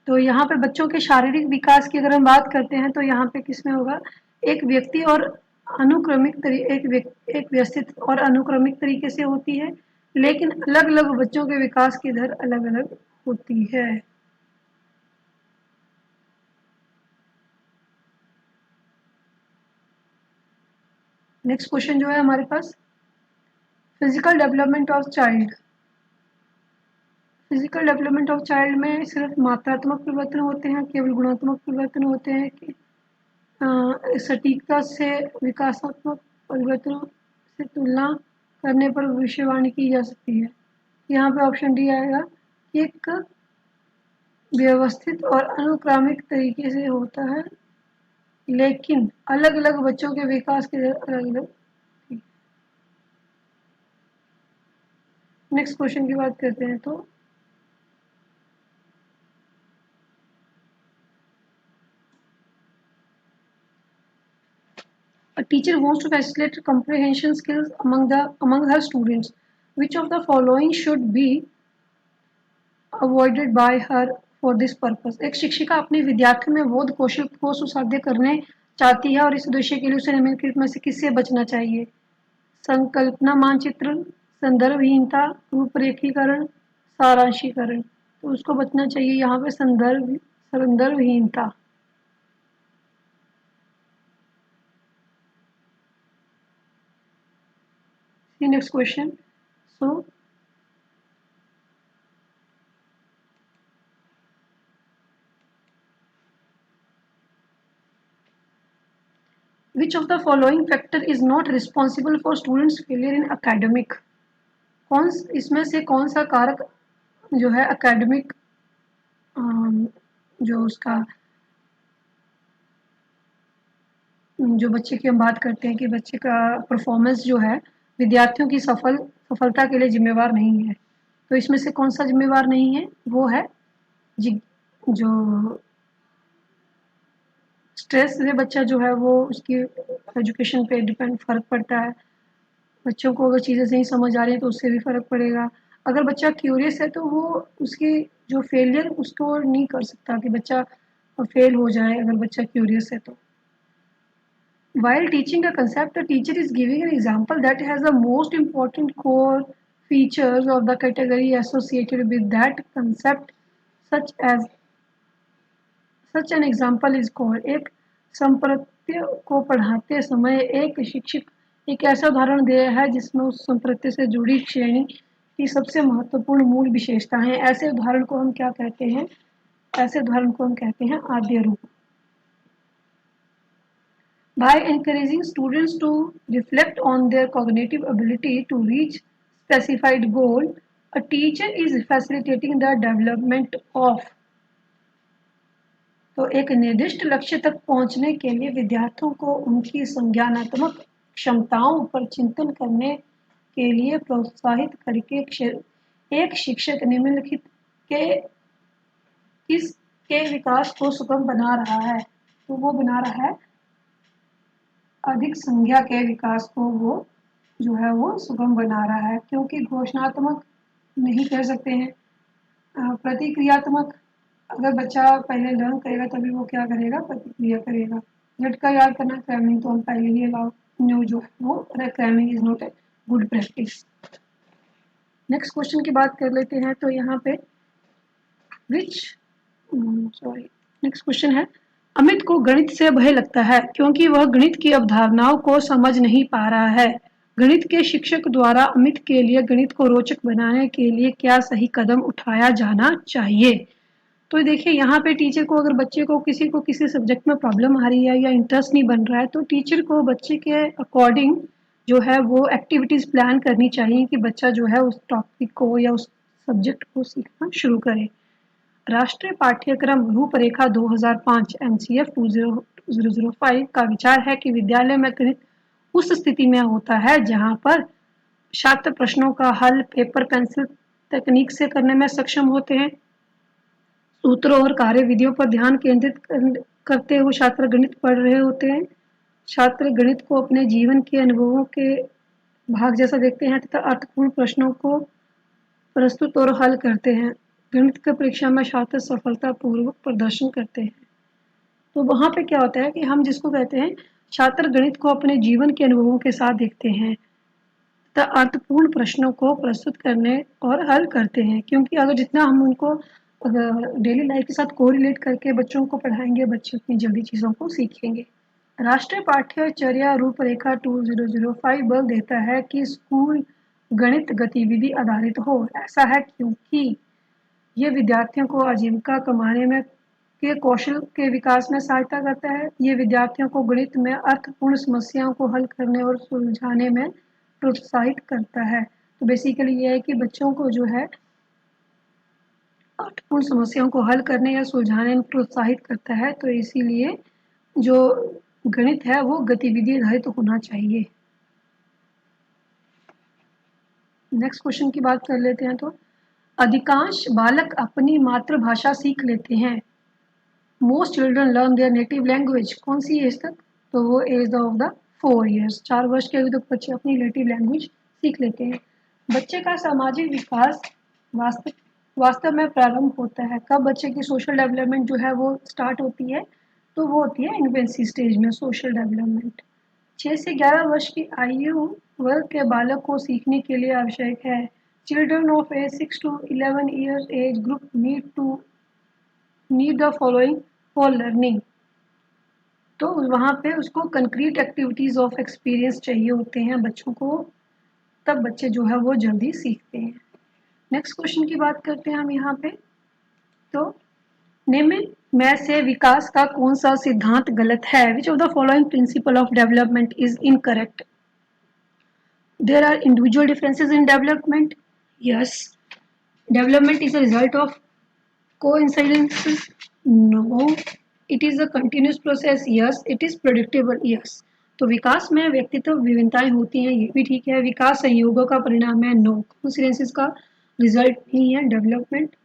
Speaker 1: तो यहाँ पे बच्चों के शारीरिक विकास की अगर हम बात करते हैं तो यहाँ पे किसमें होगा, एक व्यक्ति और एक व्यवस्थित और अनुक्रमिक तरीके से होती है, लेकिन अलग अलग बच्चों के विकास की दर अलग अलग होती है। नेक्स्ट क्वेश्चन जो है हमारे पास physical development of child. Physical development of child में सिर्फ मात्रात्मक परिवर्तन होते हैं, केवल गुणात्मक परिवर्तन होते हैं कि सटीकता से विकासात्मक परिवर्तनों से तुलना करने पर भविष्यवाणी की जा सकती है। यहाँ पे ऑप्शन डी आएगा कि एक व्यवस्थित और अनुक्रमिक तरीके से होता है, लेकिन अलग अलग बच्चों के विकास की दर अलग अलग। नेक्स्ट क्वेश्चन की बात करते हैं तो a teacher wants to facilitate comprehension skills among her students. Which of the following should be avoided by her for this purpose? एक शिक्षिका अपने विद्यार्थियों में बोध कौशल को सुसाध्य करने चाहती है और इस उद्देश्य के लिए उसे निम्नलिखित में से किससे बचना चाहिए? संकल्पना मानचित्र, संदर्भहीनता, रूपरेखीकरण, सारांशीकरण। तो उसको बचना चाहिए यहाँ पे संदर्भहीनता। Next question. So which of the following factor is not responsible for students failure in academic. कौन इसमें से कौन सा कारक जो है अकेडमिक जो उसका जो बच्चे की हम बात करते हैं कि बच्चे का परफॉर्मेंस जो है विद्यार्थियों की सफलता के लिए जिम्मेवार नहीं है। तो इसमें से कौन सा जिम्मेवार नहीं है? वो है जो स्ट्रेस से बच्चा जो है वो उसकी एजुकेशन पे डिपेंड फर्क पड़ता है। बच्चों को अगर चीज़ें नहीं समझ आ रही हैं तो उससे भी फर्क पड़ेगा। अगर बच्चा क्यूरियस है तो वो उसकी जो फेलियर उसको नहीं कर सकता कि बच्चा फेल हो जाए अगर बच्चा क्यूरियस है तो। While teaching a concept, the teacher is giving an example that has the most important core features of the category associated with that concept, such as such an example is called। एक संप्रत्य को पढ़ाते समय एक शिक्षक एक ऐसा उदाहरण दिया है जिसमें उस संप्रत्य से जुड़ी श्रेणी की सबसे महत्वपूर्ण मूल विशेषता है। ऐसे उदाहरण को हम क्या कहते हैं? ऐसे उदाहरण को हम कहते हैं आद्य रूप। By encouraging students to reflect on their cognitive ability to reach specified goal, a teacher is facilitating the development of। तो एक निर्दिष्ट लक्ष्य तक पहुंचने के लिए विद्यार्थियों को उनकी संज्ञानात्मक क्षमताओं पर चिंतन करने के लिए प्रोत्साहित करके एक शिक्षक निम्नलिखित के किस के विकास को सुगम बना रहा है? तो वो बना रहा है अधिक संज्ञा के विकास को वो जो है वो सुगम बना रहा है, क्योंकि घोषणात्मक नहीं कह सकते हैं, प्रतिक्रियात्मक। अगर बच्चा पहले लर्न करेगा तभी वो क्या करेगा? प्रतिक्रिया करेगा। झटका याद करना क्रैमिंग तो हम पहले ही अलाउ न्यू जो है वो cramming is not a good practice. Next question की बात कर लेते हैं। तो यहाँ पे नेक्स्ट क्वेश्चन है, अमित को गणित से भय लगता है क्योंकि वह गणित की अवधारणाओं को समझ नहीं पा रहा है। गणित के शिक्षक द्वारा अमित के लिए गणित को रोचक बनाने के लिए क्या सही कदम उठाया जाना चाहिए? तो देखिए यहाँ पे टीचर को अगर बच्चे को किसी सब्जेक्ट में प्रॉब्लम आ रही है या इंटरेस्ट नहीं बन रहा है तो टीचर को बच्चे के अकॉर्डिंग जो है वो एक्टिविटीज प्लान करनी चाहिए कि बच्चा जो है उस टॉपिक को या उस सब्जेक्ट को सीखना शुरू करे। राष्ट्रीय पाठ्यक्रम रूपरेखा 2005 एनसीएफ 2005 का विचार है कि विद्यालय में गणित उस स्थिति में होता है जहां पर छात्र प्रश्नों का हल पेपर पेंसिल तकनीक से करने में सक्षम होते हैं। सूत्रों और कार्य विधियों पर ध्यान केंद्रित करते हुए छात्र गणित पढ़ रहे होते हैं। छात्र गणित को अपने जीवन के अनुभवों के भाग जैसा देखते हैं तथा अर्थपूर्ण प्रश्नों को प्रस्तुत और हल करते हैं। गणित की परीक्षा में छात्र सफलतापूर्वक प्रदर्शन करते हैं। तो वहाँ पे क्या होता है कि हम जिसको कहते हैं छात्र गणित को अपने जीवन के अनुभवों के साथ देखते हैं तथा अर्थपूर्ण प्रश्नों को प्रस्तुत करने और हल करते हैं, क्योंकि अगर जितना हम उनको अगर डेली लाइफ के साथ कोरिलेट करके बच्चों को पढ़ाएंगे बच्चे उतनी जल्दी चीज़ों को सीखेंगे। राष्ट्रीय पाठ्यचर्या रूपरेखा 2005 बल देता है कि स्कूल गणित गतिविधि आधारित हो। ऐसा है क्योंकि ये विद्यार्थियों को आजीविका कमाने में के कौशल के विकास में सहायता करता है। ये विद्यार्थियों को गणित में अर्थपूर्ण समस्याओं को हल करने और सुलझाने में प्रोत्साहित करता है। तो बेसिकली ये है कि बच्चों को जो है अर्थपूर्ण समस्याओं को हल करने या सुलझाने में प्रोत्साहित करता है। तो इसीलिए जो गणित है वो गतिविधि आधारित होना चाहिए। नेक्स्ट क्वेश्चन की बात कर लेते हैं। तो अधिकांश बालक अपनी मातृभाषा सीख लेते हैं। Most children learn their native language कौन सी एज तक? तो वो एज ऑफ द 4 ईयर्स, 4 वर्ष के अभी तक बच्चे अपनी नेटिव लैंग्वेज सीख लेते हैं। बच्चे का सामाजिक विकास वास्तव वास्तव में प्रारंभ होता है कब? बच्चे की सोशल डेवलपमेंट जो है वो स्टार्ट होती है तो वो होती है इन्फेंसी स्टेज में सोशल डेवलपमेंट। 6 से 11 वर्ष की आयु वर्ग के बालक को सीखने के लिए आवश्यक है। Children of age 6 to 11 years age group need the following for learning. तो वहाँ पे उसको कंक्रीट एक्टिविटीज ऑफ एक्सपीरियंस चाहिए होते हैं बच्चों को तब बच्चे जो है वो जल्दी सीखते हैं। नेक्स्ट क्वेश्चन की बात करते हैं हम यहाँ पे। तो निम्न में से विकास का कौन सा सिद्धांत गलत है? विच of the following principle of development is incorrect? There are individual differences in development. Yes. Development is a result of coincidences. No. It is a continuous process. Yes. It is predictable. Yes. तो विकास में व्यक्तित्व विभिन्नताएं होती हैं, ये भी ठीक है। विकास संयोगों का परिणाम है। नो। कोइंसिडेंसेस का रिजल्ट नहीं है डेवलपमेंट।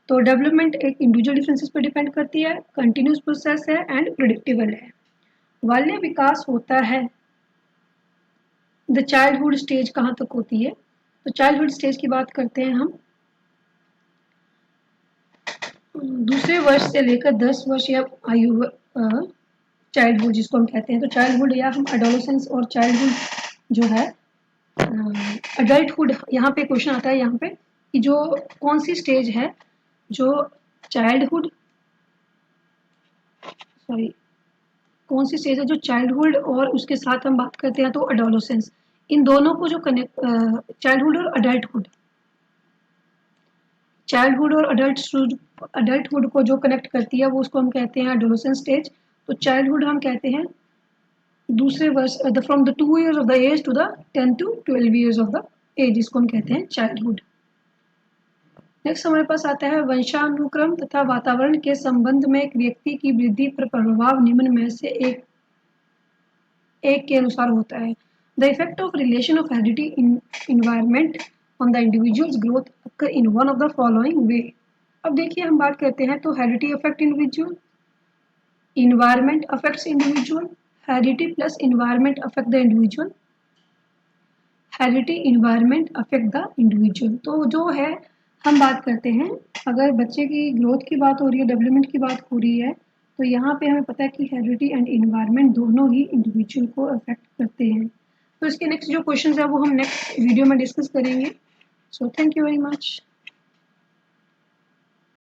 Speaker 1: तो डेवलपमेंट एक इंडिविजुअल डिफरेंसेस पर डिपेंड करती है, कंटिन्यूस प्रोसेस है एंड प्रिडिक्टेबल है। बाल्य विकास होता है। द चाइल्डहुड स्टेज कहाँ तक होती है? तो चाइल्डहुड स्टेज की बात करते हैं हम, दूसरे वर्ष से लेकर 10 वर्ष या आयु चाइल्डहुड जिसको हम कहते हैं। तो चाइल्डहुड या हम एडोलेसेंस और चाइल्डहुड जो है अडल्टहुड, यहाँ पे क्वेश्चन आता है यहाँ पे कि जो कौन सी स्टेज है, जो चाइल्डहुड कौन सी स्टेज है जो चाइल्डहुड और उसके साथ हम बात करते हैं तो एडोलेसेंस, इन दोनों को जो कनेक्ट, चाइल्डहुड और अडल्टहुड, चाइल्डहुड और अडल्टहुड को जो कनेक्ट करती है वो उसको हम कहते हैं एडोलेसेंस स्टेज। तो चाइल्डहुड हम कहते हैं दूसरे वर्ष, from the 2 years of the age to the 10 to 12 years of the age, इसको हम कहते हैं चाइल्डहुड। नेक्स्ट हमारे पास आता है वंशानुक्रम तथा वातावरण के संबंध में एक व्यक्ति की वृद्धि पर प्रभाव निम्न में से एक के अनुसार होता है। The effect of relation of heredity in environment on the individuals growth occur in one of the following वे। अब देखिए हम बात करते हैं तो heredity affect individual, environment affects individual, heredity plus environment affect the individual, heredity environment affect the individual. तो जो है हम बात करते हैं, अगर बच्चे की ग्रोथ की बात हो रही है, डेवलपमेंट की बात हो रही है, तो यहाँ पे हमें पता है कि हेरिडिटी एंड इन्वायरमेंट दोनों ही इंडिविजुअल को अफेक्ट करते हैं। तो इसके नेक्स्ट जो क्वेश्चन है वो हम नेक्स्ट वीडियो में डिस्कस करेंगे। So thank you very much.